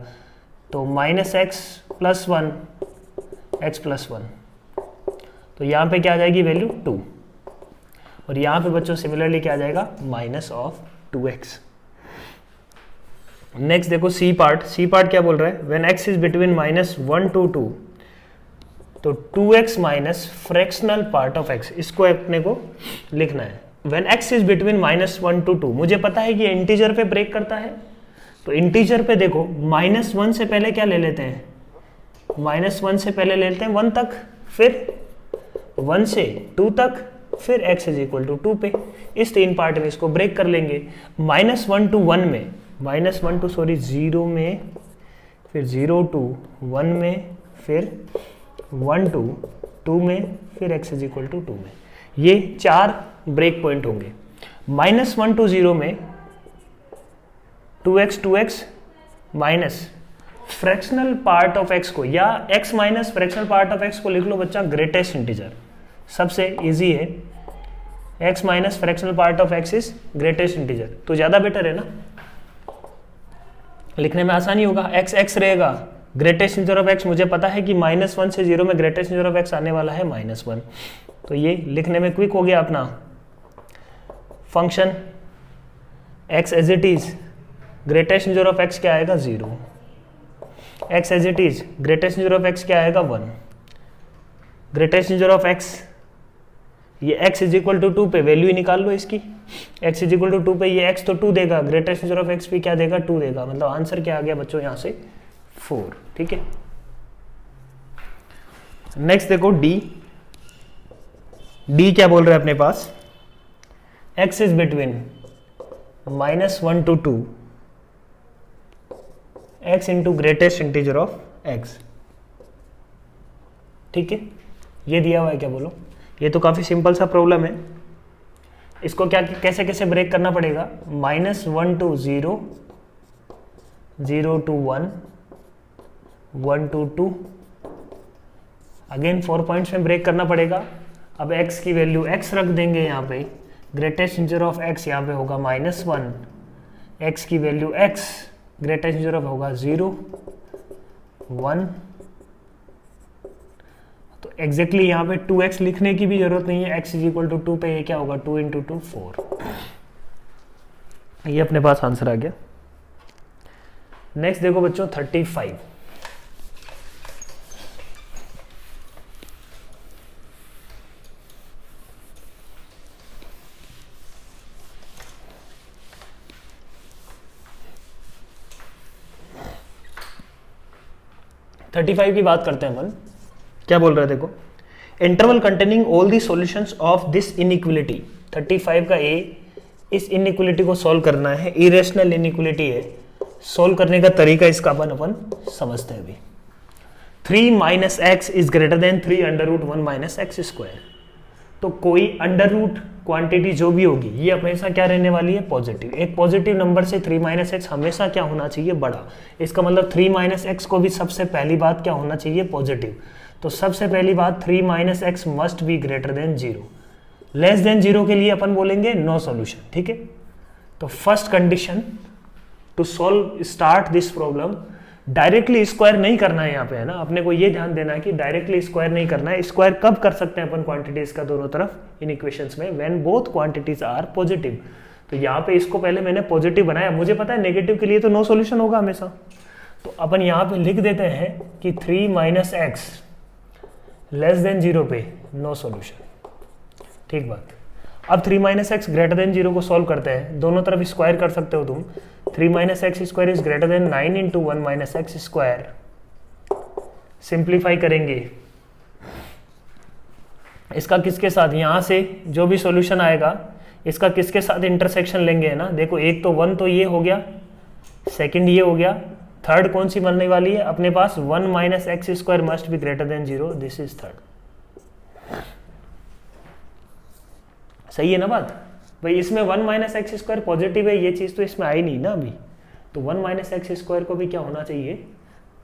तो -x प्लस 1 x प्लस 1। तो यहाँ पे क्या आ जाएगी वैल्यू 2, और यहाँ पे बच्चों सिमिलरली क्या आ जाएगा माइनस ऑफ 2x। नेक्स्ट देखो सी पार्ट क्या बोल रहा है, when x is between -1 to 2 तो 2x minus fractional part of x, इसको अपने को लिखना है। When x is between -1 to 2, मुझे पता है कि इंटीजर पे ब्रेक करता है, तो इंटीजर पे देखो -1 से पहले क्या ले लेते हैं, -1 से पहले ले लेते हैं 1 तक, फिर 1 से 2 तक, फिर x इज इक्वल टू 2 पे। इस 3 पार्ट में इसको ब्रेक कर लेंगे। -1 to 1 में, -1 to 0 में, फिर 0 to 1 में, फिर 1 to 2 में, फिर x इज इक्वल टू 2 में। ये 4 ब्रेक पॉइंट होंगे। -1 to 0 में 2x minus fractional part of x को, या x minus fractional part of x को लिख लो बच्चा ग्रेटेस्ट इंटीजर, सबसे इजी है। x minus fractional part of x is greatest integer, तो ज्यादा बेटर है ना, लिखने में आसानी होगा। x रहेगा, ग्रेटेस्ट इंटीजर ऑफ x मुझे पता है कि -1 से 0 में ग्रेटेस्ट इंटीजर ऑफ x आने वाला है -1, तो ये लिखने में क्विक हो गया अपना। Function x as it is, greatest integer of x क्या आएगा 0, x as it is greatest integer of x क्या आएगा 1, ग्रेटेस्ट इंटीजर ऑफ x, ये x इज इक्वल टू 2 पे वैल्यू ही निकाल लो इसकी, x इज इक्वल टू 2 पे ये x तो 2 देगा, ग्रेटेस्ट इंटीजर ऑफ x भी क्या देगा 2 देगा, मतलब आंसर क्या आ गया बच्चों यहाँ से 4, ठीक है। नेक्स्ट देखो d क्या बोल रहे हैं अपने पास, x is between -1 to 2 x into greatest integer of x, ठीक है। ये दिया हुआ है क्या बोलो, ये तो काफी सिंपल सा प्रॉब्लम है। इसको क्या कैसे कैसे ब्रेक करना पड़ेगा, -1 to 0, 0 to 1, 1 to 2, again 4 points में ब्रेक करना पड़ेगा। अब x की वैल्यू x रख देंगे यहाँ पे, ग्रेटेस्ट इंटीजर ऑफ x यहाँ पे होगा -1, x की value x, greatest integer of होगा 0, 1, तो एग्जैक्टली यहाँ पे 2x लिखने की भी जरूरत नहीं है, x इज इक्वल टू 2 पे ये क्या होगा 2 इंटू 2 4, ये अपने पास आंसर आ गया। नेक्स्ट देखो बच्चों 35, 35 की बात करते हैं अपन। क्या बोल रहे हैं देखो, interval containing all the solutions of this inequality. 35 का ए, इस इनइक्वलिटी को सॉल्व करना है, इरेशनल इनइक्वलिटी है। सॉल्व करने का तरीका इसका अपन समझते हैं अभी। 3 minus x is greater than 3 under root 1 minus x square. तो कोई अंडर रूट क्वांटिटी जो भी होगी ये हमेशा क्या रहने वाली है, पॉजिटिव। एक पॉजिटिव नंबर से 3 माइनस एक्स हमेशा क्या होना चाहिए, बड़ा। इसका मतलब 3 माइनस एक्स को भी सबसे पहली बात क्या होना चाहिए, पॉजिटिव। तो सबसे पहली बात 3 minus x must be greater than 0। Less than 0 के लिए अपन बोलेंगे नो सॉल्यूशन, ठीक है। तो first condition to solve start this problem, directly square नहीं करना है यहाँ पे, है ना। अपने को ये ध्यान देना है कि डायरेक्टली स्क्वायर नहीं करना है। स्क्वायर कब कर सकते हैं अपन क्वांटिटीज का दोनों तरफ इन इक्वेशंस में, when both quantities are positive. तो यहाँ पे इसको पहले मैंने पॉजिटिव बनाया, मुझे पता है नेगेटिव के लिए तो नो सॉल्यूशन होगा हमेशा। तो अपन यहाँ पे लिख देते हैं कि 3 माइनस एक्स लेस देन 0 पे नो सॉल्यूशन, ठीक बात। अब 3 माइनस एक्स ग्रेटर देन 0 को सॉल्व करते हैं, दोनों तरफ स्क्वायर कर सकते हो तुम। 3 minus x square is greater then 9 into 1 minus x square. Simplify करेंगे इसका किसके साथ, यहां से जो भी सॉल्यूशन आएगा इसका किसके साथ इंटरसेक्शन लेंगे, है ना। देखो एक तो 1 तो ये हो गया, सेकंड ये हो गया, थर्ड कौन सी बनने वाली है अपने पास, 1 minus x square must be greater than 0, this is third. सही है ना बात भाई। इसमें 1 माइनस एक्स स्क्वायर पॉजिटिव है, ये चीज तो इसमें आई नहीं ना अभी। तो 1 माइनस एक्स स्क्वायर को भी क्या होना चाहिए,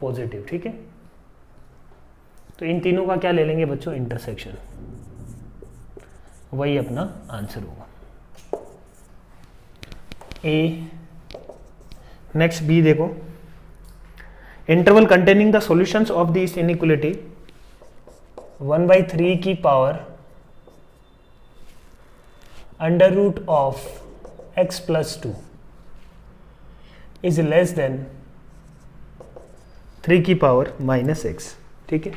पॉजिटिव, ठीक है। तो इन तीनों का क्या ले लेंगे बच्चों, इंटरसेक्शन, वही अपना आंसर होगा। ए नेक्स्ट बी देखो, interval containing the solutions of this inequality 1/3 की power under root of x plus 2 is less than 3 की पावर माइनस एक्स, ठीक है।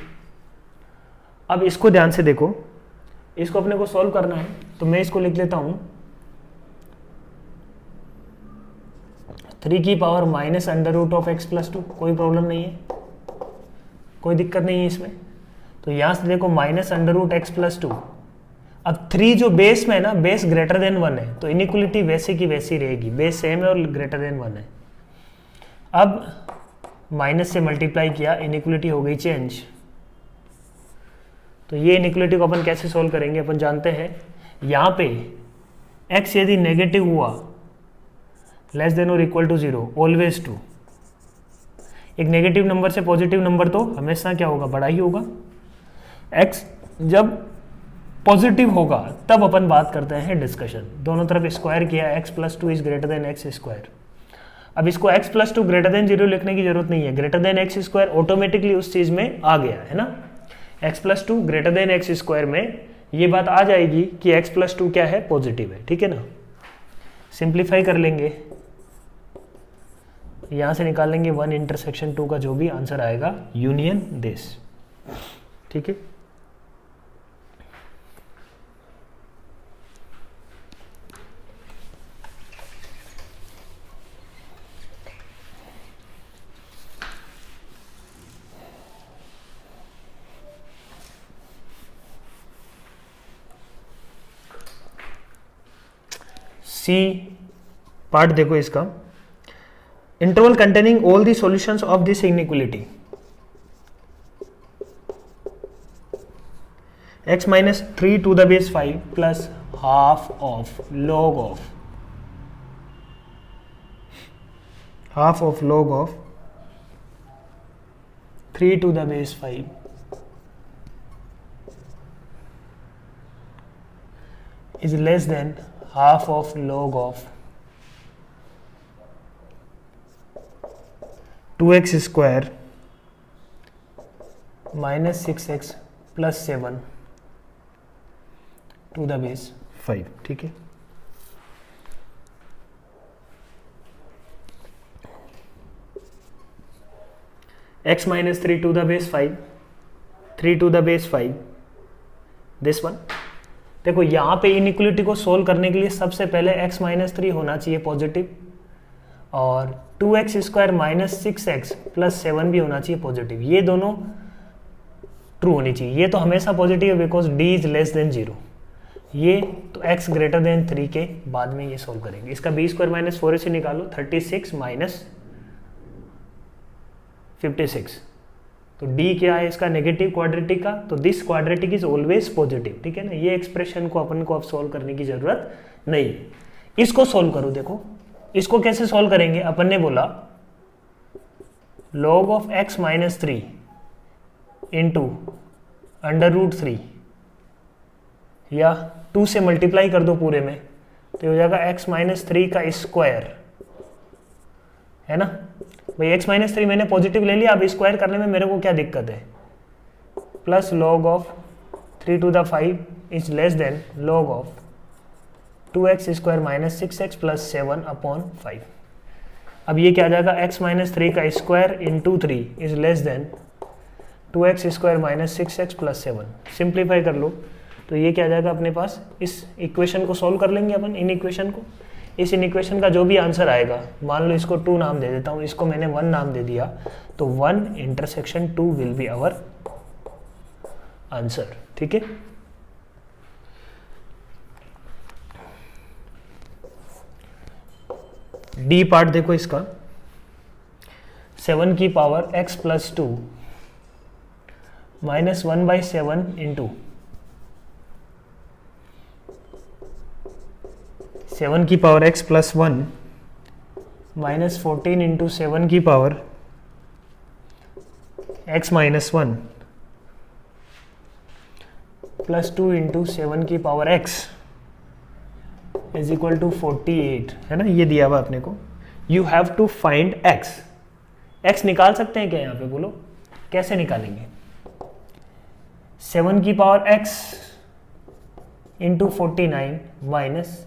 अब इसको ध्यान से देखो, इसको अपने को सॉल्व करना है, तो मैं इसको लिख लेता हूं 3 की power minus under root of x plus 2। कोई प्रॉब्लम नहीं है, कोई दिक्कत नहीं है इसमें। तो यहां से देखो minus under root x plus 2। अब 3 जो बेस में है ना, बेस ग्रेटर देन 1 है, तो इनइक्वलिटी वैसे की वैसी रहेगी, बेस सेम है और ग्रेटर देन 1 है। अब माइनस से मल्टीप्लाई किया, इनइक्वलिटी हो गई चेंज। तो ये इनइक्वलिटी को अपन कैसे सोल्व करेंगे, अपन जानते हैं यहाँ पे x यदि नेगेटिव हुआ लेस देन और इक्वल टू 0, ऑलवेज ट्रू। एक नेगेटिव नंबर से पॉजिटिव नंबर तो हमेशा क्या होगा, बड़ा ही होगा। x जब पॉजिटिव होगा तब अपन बात करते हैं डिस्कशन। दोनों तरफ स्क्वायर किया, x plus 2 is greater then x square. अब इसको x प्लस 2 ग्रेटर देन 0 लिखने की जरूरत नहीं है, greater than x square automatically उस चीज में आ गया है ना। x plus 2 greater then x square में ये बात आ जाएगी कि x प्लस 2 क्या है, पॉजिटिव है, ठीक है ना। सिंप्लीफाई कर लेंगे, यहां से निकाल लेंगे 1 इंटरसेक्शन 2 का जो भी आंसर आएगा, यूनियन दिस, ठीक है। सी पार्ट देखो इसका, interval containing all the solutions of this inequality x minus 3 to the base 5 plus half of log of 3 to the base 5 is less than half of log of 2x square minus 6x plus 7 to the base 5, ठीक है। x minus 3 to the base 5, 3 to the base 5, this one। देखो यहाँ पे inequality को solve करने के लिए सबसे पहले x माइनस 3 होना चाहिए पॉजिटिव, और 2x square minus 6x plus 7 भी होना चाहिए पॉजिटिव, ये दोनों ट्रू होनी चाहिए। ये तो हमेशा पॉजिटिव है because d is less than 0। ये तो x ग्रेटर देन 3 के बाद में ये सोल्व करेंगे। इसका b स्क्वायर माइनस 4 से निकालो, 36 माइनस 56, तो d क्या है इसका, नेगेटिव क्वाड्रेटिक का, तो this quadratic is always positive, ठीक है ना। ये एक्सप्रेशन को अपन को अब सोल्व करने की जरूरत नहीं है। इसको सोल्व करो, देखो इसको कैसे सोल्व करेंगे। अपन ने बोला log of x minus 3 into under root 3 या 2 से मल्टीप्लाई कर दो पूरे में, तो हो जाएगा x माइनस 3 का स्क्वायर, है ना भाई। x माइनस 3 मैंने पॉजिटिव ले लिया, अब स्क्वायर करने में मेरे को क्या दिक्कत है, plus log of 3 to the 5 is less than log of 2x square minus 6x plus 7 upon 5। अब ये क्या आ जाएगा, x माइनस 3 का square into 3 is less then 2x square minus 6x plus 7। Simplify कर लो तो ये क्या आ जाएगा अपने पास। इस इक्वेशन को सॉल्व कर लेंगे अपन, इन इक्वेशन को। इस इन इक्वेशन का जो भी आंसर आएगा, मान लो इसको 2 नाम दे देता हूँ, इसको मैंने 1 नाम दे दिया, तो 1 intersection 2 will be our answer, ठीक है। डी पार्ट देखो इसका, 7 की power x plus 2 minus 1/7 into 7 की power x plus 1 minus 14 into 7 की power x minus 1 plus 2 into 7 की power x is equal to 48, है ना। ये दिया हुआ अपने को। You have to find x। x निकाल सकते हैं क्या यहाँ पे, बोलो कैसे निकालेंगे। 7 की पावर x इंटू 49 माइनस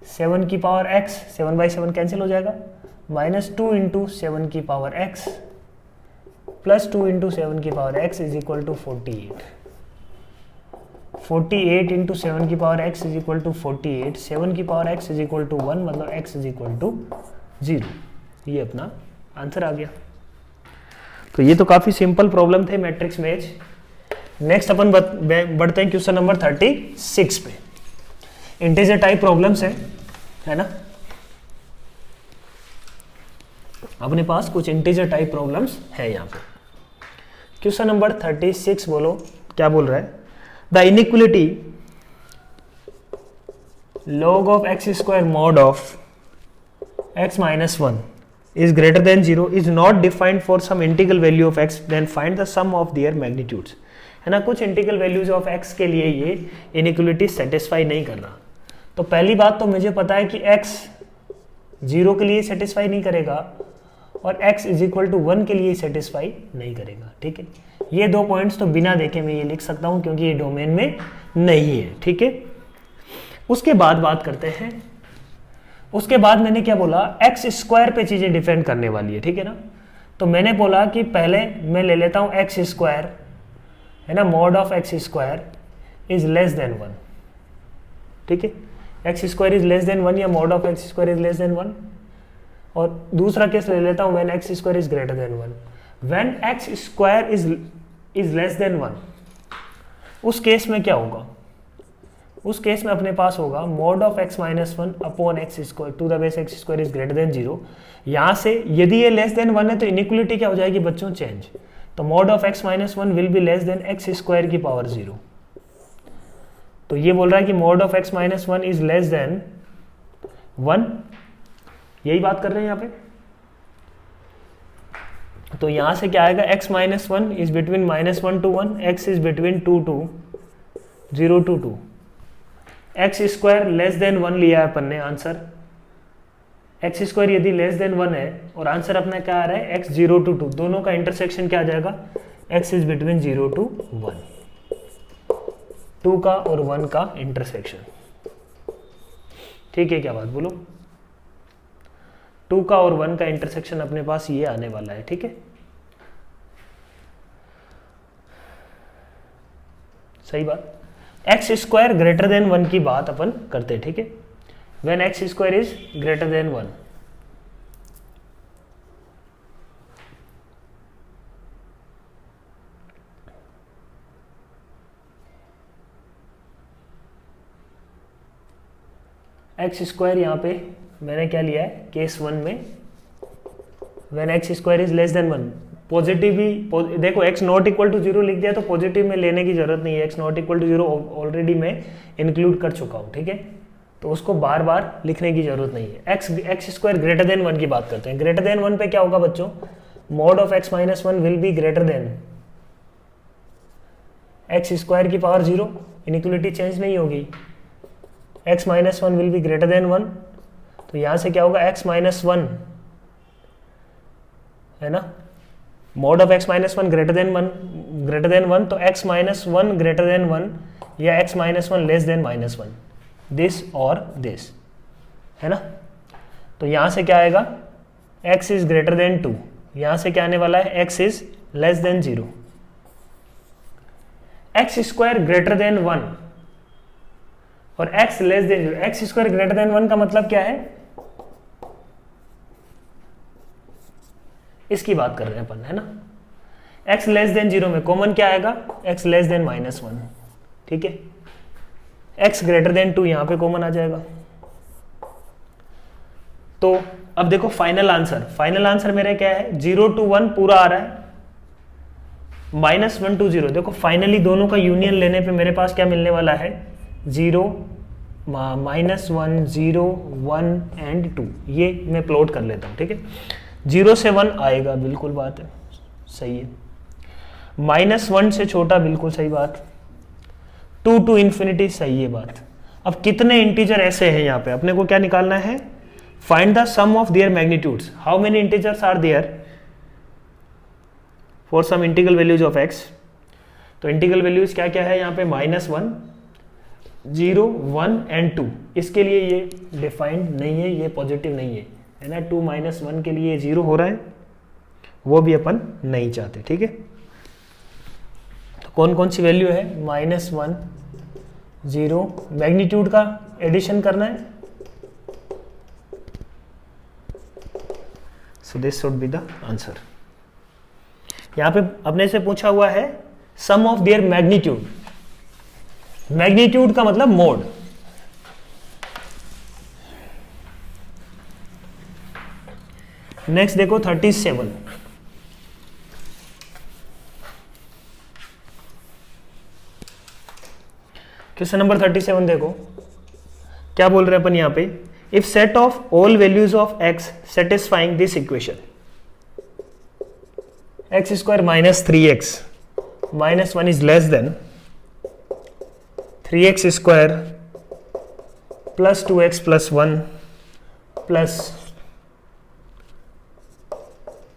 7 की पावर x, 7/7 कैंसिल हो जाएगा, माइनस 2 इंटू 7 की पावर x प्लस 2 इंटू 7 की power x is equal to 48। 48 into 7 की power x is equal to 48, 7 की power x is equal to 1, मतलब x इज इक्वल टू 0। ये अपना आंसर आ गया। तो ये तो काफी सिंपल प्रॉब्लम थे मैट्रिक्स मैच। नेक्स्ट अपन बढ़ते हैं क्वेश्चन नंबर 36 पे। इंटीजर टाइप प्रॉब्लम्स है ना। अपने पास कुछ इंटीजर टाइप प्रॉब्लम्स है यहाँ पे। क्वेश्चन नंबर 36 बोलो क्या बोल रहा है। The inequality log of x square mod of x minus 1 is greater than 0 is not defined for some integral value of x, then find the sum of their magnitudes, है ना। कुछ integral values of x के लिए ये inequality satisfy नहीं कर रहा। तो पहली बात तो मुझे पता है कि x 0 के लिए सेटिस्फाई नहीं करेगा और x इज इक्वल टू 1 के लिए सेटिस्फाई नहीं करेगा, ठीक है। ये 2 पॉइंट्स तो बिना देखे मैं ये लिख सकता हूं क्योंकि ये डोमेन में नहीं है, ठीक है। उसके बाद बात करते हैं, उसके बाद मैंने क्या बोला, एक्स स्क्वायर पे चीजें डिपेंड करने वाली है, ठीक है ना। तो मैंने बोला कि पहले मैं ले लेता हूं एक्स स्क्वायर, है ना, mod of x square is less than 1, ठीक है। X square is less than 1 या mod of x square is less than 1। और दूसरा केस ले लेता हूं when x square is greater than 1। When x square is less than 1, उस case में क्या होगा, उस केस में अपने पास होगा mod of x minus 1 upon x square to the base x square is greater than 0। यहां से यदि ये लेस देन 1 है तो इनइक्वलिटी क्या हो जाएगी बच्चों, चेंज। तो mod of x minus 1 will be less then x square की पावर 0। तो ये बोल रहा है कि mod of x minus 1 is less than 1, यही बात कर रहे हैं यहाँ पे। तो यहां से क्या आएगा, x minus 1 is between -1 to 1, x is between 2 to 0 to 2। X square less than 1 लिया है अपन ने आंसर। एक्स स्क्वायर यदि लेस देन 1 है और आंसर अपना क्या आ रहा है, x 0 to 2, दोनों का इंटरसेक्शन क्या आ जाएगा, x इज बिटवीन 0 to 1, 2 का और 1 का इंटरसेक्शन, ठीक है। क्या बात बोलो, 2 का और 1 का इंटरसेक्शन अपने पास ये आने वाला है, ठीक है। सही बात। एक्स स्क्वायर ग्रेटर देन 1 की बात अपन करते हैं, ठीक है। When x square is greater than 1, x square यहाँ पे मैंने क्या लिया है केस 1 में, when x square is less than 1, positive ही देखो x नॉट इक्वल टू 0 लिख दिया तो पॉजिटिव में लेने की जरूरत नहीं है, x not equal to 0 already मैं इंक्लूड कर चुका हूँ, ठीक है, तो उसको बार बार लिखने की जरूरत नहीं है। एक्स स्क्वायर ग्रेटर देन 1 की बात करते हैं। ग्रेटर देन 1 पे क्या होगा बच्चों, mod of x minus 1 will be greater then x square की पावर 0, इनइक्वलिटी चेंज नहीं होगी, x minus 1 will be greater than 1, तो यहां से क्या होगा x माइनस 1 है ना, mod of x minus 1 greater than 1 तो x माइनस 1 ग्रेटर देन 1 या x minus 1 less then minus 1, this और दिस है ना। तो यहां से क्या आएगा x इज ग्रेटर देन 2, यहां से क्या आने वाला है x is less than 0, x square greater than 1 और x less than 0। X square greater than 1 का मतलब क्या है, इसकी बात कर रहे हैं अपन, है ना। x लेस देन 0 में कॉमन क्या आएगा, x लेस देन माइनस 1, ठीक है, x ग्रेटर देन 2 यहां पे कॉमन आ जाएगा। तो अब देखो फाइनल आंसर मेरा क्या है, 0 to 1 पूरा आ रहा है, -1 to 0। देखो फाइनली दोनों का यूनियन लेने पे मेरे पास क्या मिलने वाला है, 0 -1 0 1 एंड 2, ये मैं प्लॉट कर लेता हूं, ठीक है। 0 से 1 आएगा, बिल्कुल बात है, सही है। -1 से छोटा, बिल्कुल सही बात। 2 to इन्फिनिटी, सही है बात। अब कितने इंटीजर ऐसे हैं यहाँ पे, अपने को क्या निकालना है, find the sum of their magnitudes, how many integers are there for some integral values of x। तो इंटीग्रल वैल्यूज क्या क्या है यहाँ पे, -1 0 1 एंड 2, इसके लिए ये डिफाइंड नहीं है, ये पॉजिटिव नहीं है ना। 2 - 1 के लिए 0 हो रहा है, वो भी अपन नहीं चाहते, ठीक है। तो कौन कौन सी वैल्यू है, -1 0, मैग्नीट्यूड का एडिशन करना है, so this should be the answer. यहां पे अपने से पूछा हुआ है सम ऑफ देयर मैग्नीट्यूड, मैग्नीट्यूड का मतलब मोड। नेक्स्ट देखो 37, क्वेश्चन नंबर 37 देखो क्या बोल रहे हैं अपन यहां पे, if set of all values of x satisfying this equation, x square -3x -1 is less than 3x square plus 2x plus 1 plus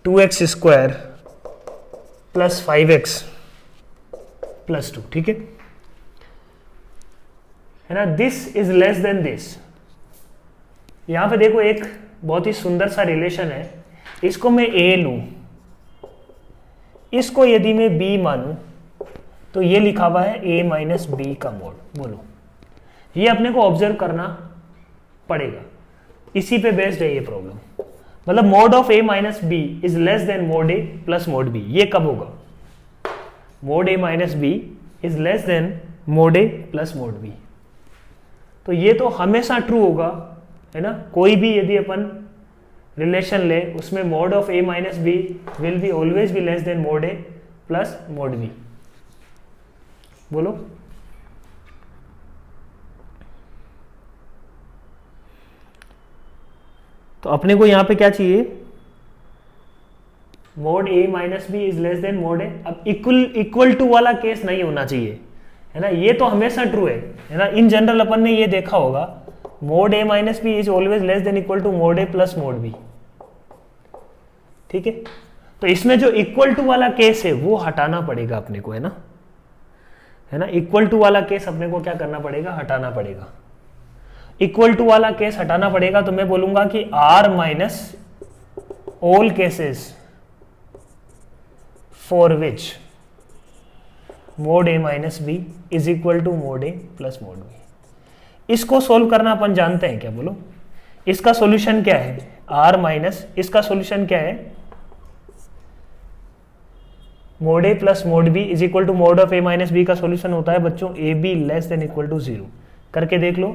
2x square plus 5x plus 2, ठीक है ना। This is less then this. यहां पे देखो एक बहुत ही सुंदर सा रिलेशन है, इसको मैं a लूं, इसको यदि मैं b मानूं तो ये लिखा हुआ है a माइनस बी का मोड। बोलो, ये अपने को ऑब्जर्व करना पड़ेगा, इसी पे बेस्ड है ये प्रॉब्लम। मतलब mod of a minus b is less than mod a plus mod b, ये कब होगा, mod a minus b is less than mod a plus mod b। तो ये तो हमेशा ट्रू होगा, है ना। कोई भी यदि अपन रिलेशन ले उसमें mod of a minus b will be always be less than mod a plus mod b। बोलो, तो अपने को यहां पे क्या चाहिए, mod a minus b is less than mod a। अब इक्वल टू वाला केस नहीं होना चाहिए, है ना, ये तो हमेशा ट्रू है ना। इन जनरल अपन ने ये देखा होगा, mod a minus b is always less than equal to mod a plus mod b, ठीक है। तो इसमें जो इक्वल टू वाला केस है वो हटाना पड़ेगा अपने को, है ना। इक्वल टू वाला केस अपने को क्या करना पड़ेगा, हटाना पड़ेगा। इक्वल टू वाला केस हटाना पड़ेगा तो मैं बोलूंगा कि r minus all cases for which mod a minus b is equal to mod a plus mod b। इसको सोल्व करना अपन जानते हैं क्या, बोलो। इसका सॉल्यूशन क्या है, r माइनस, इसका सॉल्यूशन क्या है, mod a plus mod b is equal to mod of a minus b का सॉल्यूशन होता है बच्चों a b less than equal to 0। करके देख लो,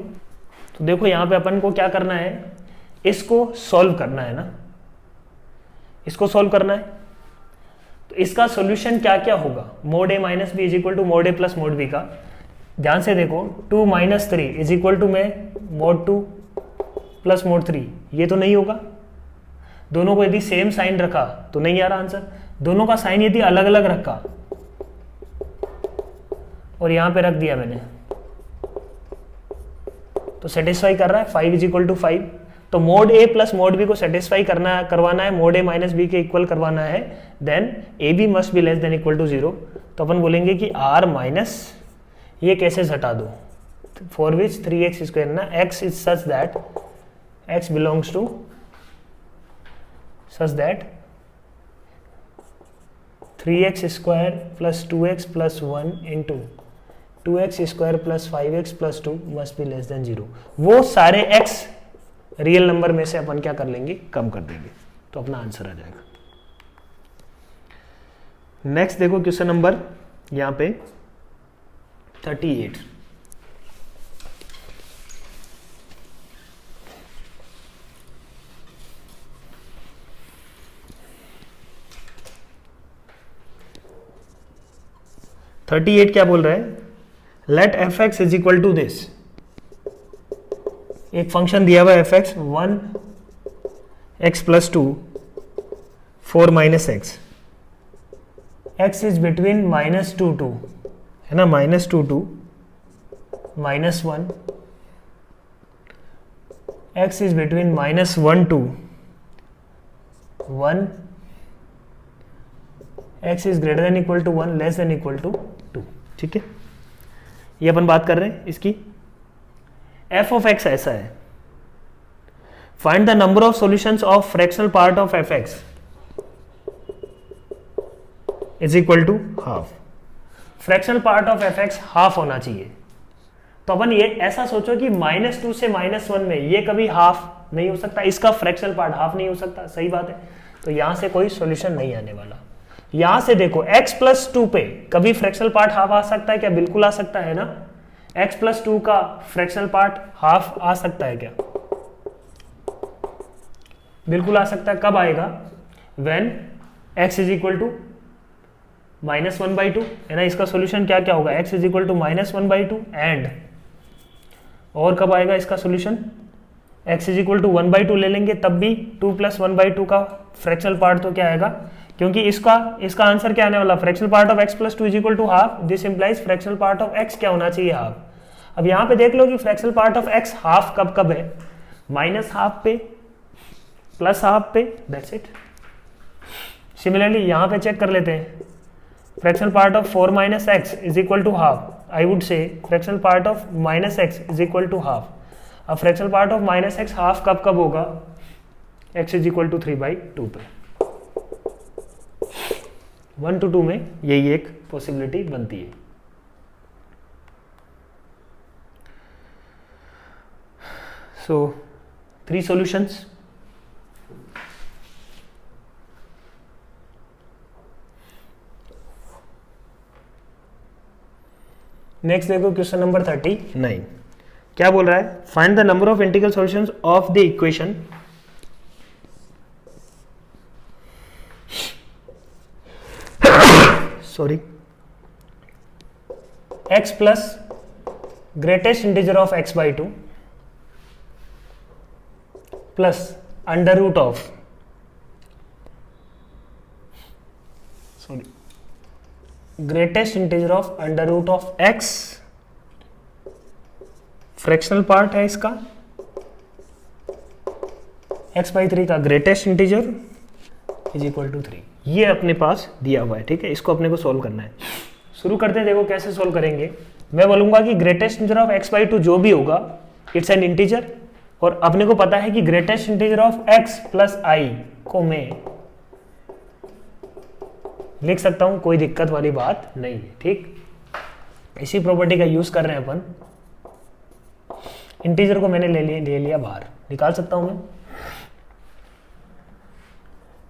तो देखो यहाँ पे अपन को क्या करना है, इसको सॉल्व करना है ना, इसको सॉल्व करना है। तो इसका सॉल्यूशन क्या क्या होगा, mod a minus b is equal to mod a plus mod b का। ध्यान से देखो 2 माइनस 3 इज इक्वल टू में मोड 2 प्लस मोड 3, ये तो नहीं होगा। दोनों को यदि सेम साइन रखा तो नहीं आ रहा आंसर, दोनों का साइन यदि अलग अलग रखा और यहां पे रख दिया मैंने तो सेटिस्फाई कर रहा है 5 इज इक्वल टू 5। तो mod a plus mod b को सेटिस्फाई करवाना है, मोड ए माइनस बी के इक्वल करवाना है, then a b must be less than equal to 0। तो अपन बोलेंगे कि आर माइनस ये कैसे हटा दो, फॉर विच 3x स्क्वायर ना, x is such that x belongs to such that 3x square plus 2x plus 1 into 2x square plus 5x plus 2 must be less than 0। वो सारे x रियल नंबर में से अपन क्या कर लेंगे, कम कर देंगे, तो अपना आंसर आ जाएगा। नेक्स्ट देखो क्वेश्चन नंबर यहां पे 38। क्या बोल रहा है, let f x is equal to this, एक फंक्शन दिया हुआ f x 1 x plus 2 4 minus x, x is between -2 2 है ना, -2 2 -1, x is between -1 2 1, x is greater than equal to 1 less than equal to 2। ठीक है, ये अपन बात कर रहे हैं इसकी। एफ ऑफ एक्स ऐसा है, find the number of solutions of fractional part of f x is equal to half. Fractional part of f x half होना चाहिए। तो अपन ये ऐसा सोचो कि -2 से -1 में ये कभी हाफ नहीं हो सकता, इसका फ्रैक्शनल पार्ट हाफ नहीं हो सकता, सही बात है। तो यहां से कोई सॉल्यूशन नहीं आने वाला। यहां से देखो x प्लस 2 पे कभी फ्रैक्शनल पार्ट हाफ आ सकता है क्या, बिल्कुल आ सकता है ना। x प्लस 2 का फ्रैक्शनल पार्ट हाफ आ सकता है क्या, बिल्कुल आ सकता है। कब आएगा, when x is equal to -1/2 है ना। इसका सॉल्यूशन क्या क्या होगा, x is equal to -1/2 and, और कब आएगा इसका सॉल्यूशन, x इज इक्वल टू 1/2 ले लेंगे तब भी 2 + 1/2 का फ्रैक्शनल पार्ट तो क्या आएगा, क्योंकि इसका आंसर क्या आने वाला, fractional part of x plus 2 is equal to half, this implies fractional part of x क्या होना चाहिए, हाफ। अब यहां पे देख लो कि fractional part of x half कब कब है, -½ पे, +½ पे, दैट्स इट। सिमिलरली यहां पे चेक कर लेते हैं, fractional part of 4 - x is equal to half, I would say fractional part of -x is equal to half. अब fractional part of -x half कब कब होगा, x इज इक्वल टू 3/2 पे। 1 to 2 में यही एक पॉसिबिलिटी बनती है। So 3 solutions. नेक्स्ट देखो क्वेश्चन नंबर 39, क्या बोल रहा है, find the number of integral solutions of the equation x plus greatest integer of x/2 plus under root of greatest integer of under root of x, fractional part है इसका, x/3 का greatest integer is equal to 3। ये अपने पास दिया हुआ है, ठीक है, इसको अपने को सोल्व करना है। शुरू करते हैं, देखो कैसे सोल्व करेंगे। मैं बोलूंगा कि ग्रेटेस्ट इंटीजर ऑफ x/2 जो भी होगा इट्स एन इंटीजर, और अपने को पता है कि greatest integer of x plus i को मैं लिख सकता हूं, कोई दिक्कत वाली बात नहीं है, ठीक। इसी प्रॉपर्टी का यूज कर रहे हैं अपन। इंटीजर को मैंने ले लिया बाहर, निकाल सकता हूं मैं।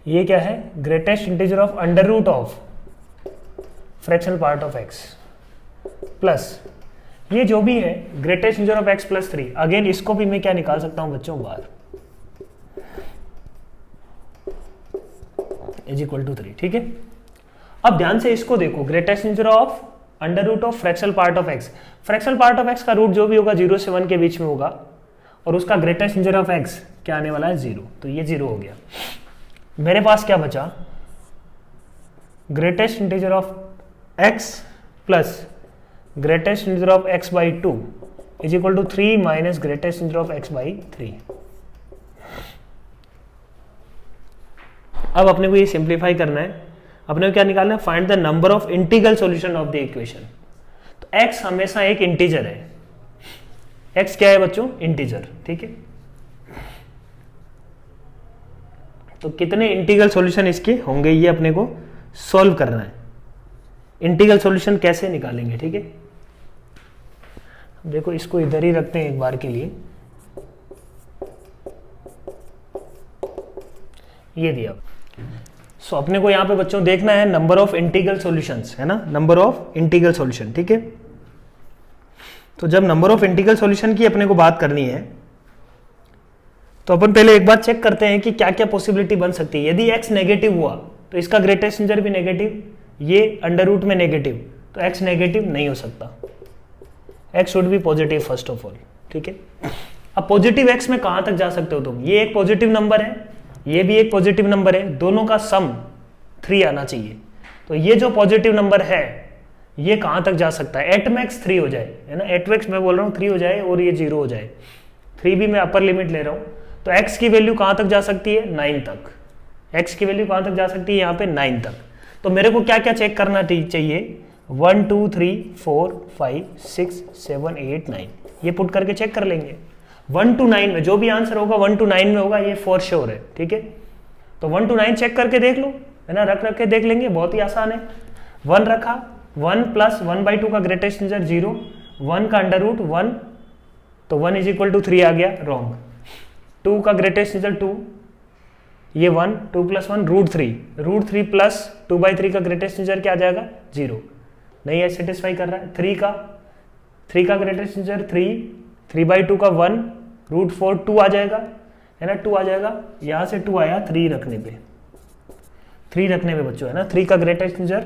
ये क्या है, greatest integer of under root of fractional part of x plus ये जो भी है greatest integer of x plus 3, again इसको भी मैं क्या निकाल सकता हूं बच्चों बाहर, इज इक्वल टू 3, ठीक है। अब ध्यान से इसको देखो, greatest integer of under root of fractional part of x, fractional part of x का रूट जो भी होगा 0 से 1 के बीच में होगा, और उसका ग्रेटेस्ट इंटीजर ऑफ x क्या आने वाला है 0, तो ये 0 हो गया। मेरे पास क्या बचा, greatest integer of x plus greatest integer of x by 2 is equal to 3 minus greatest integer of x by 3। अब अपने को ये सिंप्लीफाई करना है, अपने को क्या निकालना है, find the number of integral solution of the equation. तो x हमेशा एक इंटीजर है, x क्या है बच्चों, इंटीजर, ठीक है। तो कितने इंटीग्रल सॉल्यूशन इसके होंगे ये अपने को सॉल्व करना है। इंटीग्रल सॉल्यूशन कैसे निकालेंगे, ठीक है। देखो इसको इधर ही रखते हैं एक बार के लिए, ये दिया। सो अपने को यहां पे बच्चों देखना है नंबर ऑफ इंटीग्रल सॉल्यूशंस, है ना, नंबर ऑफ इंटीग्रल सॉल्यूशन, ठीक है। तो जब नंबर ऑफ इंटीग्रल सॉल्यूशन की अपने को बात करनी है, तो अपन पहले एक बार चेक करते हैं कि क्या क्या पॉसिबिलिटी बन सकती है। यदि x नेगेटिव हुआ तो इसका ग्रेटेस्ट इंटीजर भी नेगेटिव, ये अंडर रूट में नेगेटिव, तो x नेगेटिव नहीं हो सकता, x should be positive first of all, ठीक है। अब पॉजिटिव x में कहां तक जा सकते हो तुम, ये एक पॉजिटिव नंबर है, ये भी एक पॉजिटिव नंबर है, दोनों का सम 3 आना चाहिए। तो ये जो पॉजिटिव नंबर है ये कहां तक जा सकता है, एट मैक्स 3 हो जाए, है ना, एट मैक्स मैं बोल रहा हूँ 3 हो जाए और ये 0 हो जाए, 3 भी मैं अपर लिमिट ले रहा हूँ। तो x की वैल्यू कहां तक जा सकती है, 9 तक, x की वैल्यू कहां तक जा सकती है यहाँ पे 9 तक। तो मेरे को क्या क्या चेक करना चाहिए, 1 2 3 4 5 6 7 8 9, ये पुट करके चेक कर लेंगे। 1 to 9 में जो भी आंसर होगा 1 to 9 में होगा, ये फॉर श्योर है, ठीक है। तो 1 to 9 चेक करके देख लो, है ना, रख के देख लेंगे, बहुत ही आसान है। 1 रखा, 1 प्लस 1 बाई 2 का ग्रेटेस्ट इंटीजर 0, 1 का अंडर रूट 1, तो 1 इज इक्वल टू 3 आ गया, रॉन्ग। 2 का ग्रेटेस्ट इंटीजर 2, ये 1, 2 प्लस 1 रूट 3 प्लस 2 बाई 3 का ग्रेटेस्ट इंटीजर क्या आ जाएगा 0, नहीं है, सेटिस्फाई कर रहा है। 3 का ग्रेटेस्ट इंटीजर 3 बाई 2 का 1 रूट 4 2 आ जाएगा, है ना, 2 आ जाएगा, यहां से 2 आया 3 रखने पे बच्चों, है ना। 3 का ग्रेटेस्ट इंटीजर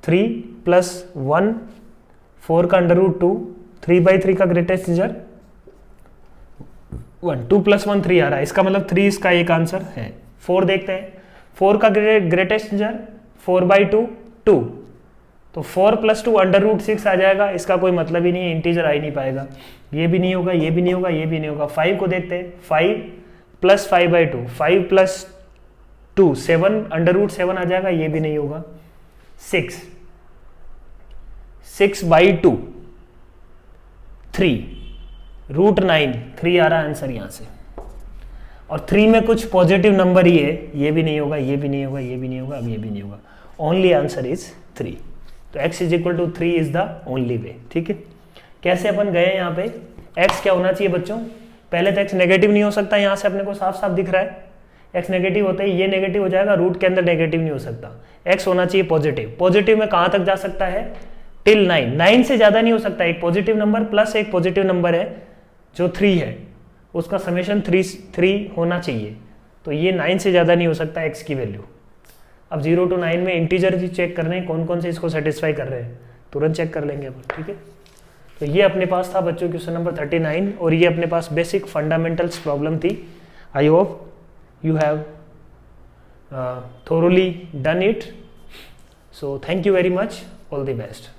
3 प्लस 1 4 का अंडर रूट 2, 3 बाई 3 का ग्रेटेस्ट इंटीजर 1, 2 प्लस 1 3 आ रहा है, इसका मतलब 3 इसका एक आंसर है। 4 देखते हैं, 4 का ग्रेटेस्ट इंटीजर 4 बाई 2 2, तो 4 प्लस 2 अंडर रूट 6 आ जाएगा, इसका कोई मतलब ही नहीं है, इंटीजर आ ही नहीं पाएगा, ये भी नहीं होगा, ये भी नहीं होगा, ये भी नहीं होगा। 5 को देखते हैं, 5 plus 5 by 2, 5 plus 2 7 under root 7 आ जाएगा, ये भी नहीं होगा। 6 बाई 2 3 रूट 9 3 आ रहा है आंसर यहाँ से, और 3 में कुछ पॉजिटिव नंबर ही है, ये भी नहीं होगा, ये भी नहीं होगा, ये भी नहीं होगा, अब ये भी नहीं होगा, ओनली आंसर इज 3। तो x is equal to 3 is the only way, ठीक है। कैसे अपन गए यहाँ पे, x क्या होना चाहिए बच्चों, पहले तो x नेगेटिव नहीं हो सकता, यहाँ से अपने को साफ साफ दिख रहा है, x नेगेटिव होता है, ये नेगेटिव हो जाएगा, रूट के अंदर नेगेटिव नहीं हो सकता, x होना चाहिए पॉजिटिव। पॉजिटिव में कहाँ तक जा सकता है, टिल 9 से ज्यादा नहीं हो सकता, एक पॉजिटिव नंबर प्लस एक पॉजिटिव नंबर है जो 3 है, उसका समेशन 3 होना चाहिए, तो ये 9 से ज्यादा नहीं हो सकता x की वैल्यू। अब 0 to 9 में इंटीजर जी चेक करने हैं, कौन कौन से इसको सेटिस्फाई कर रहे हैं, तुरंत चेक कर लेंगे अपन, ठीक है। तो ये अपने पास था बच्चों क्वेश्चन नंबर 39, और ये अपने पास बेसिक फंडामेंटल्स प्रॉब्लम थी। I hope you have thoroughly done it, so thank you very much, all the best।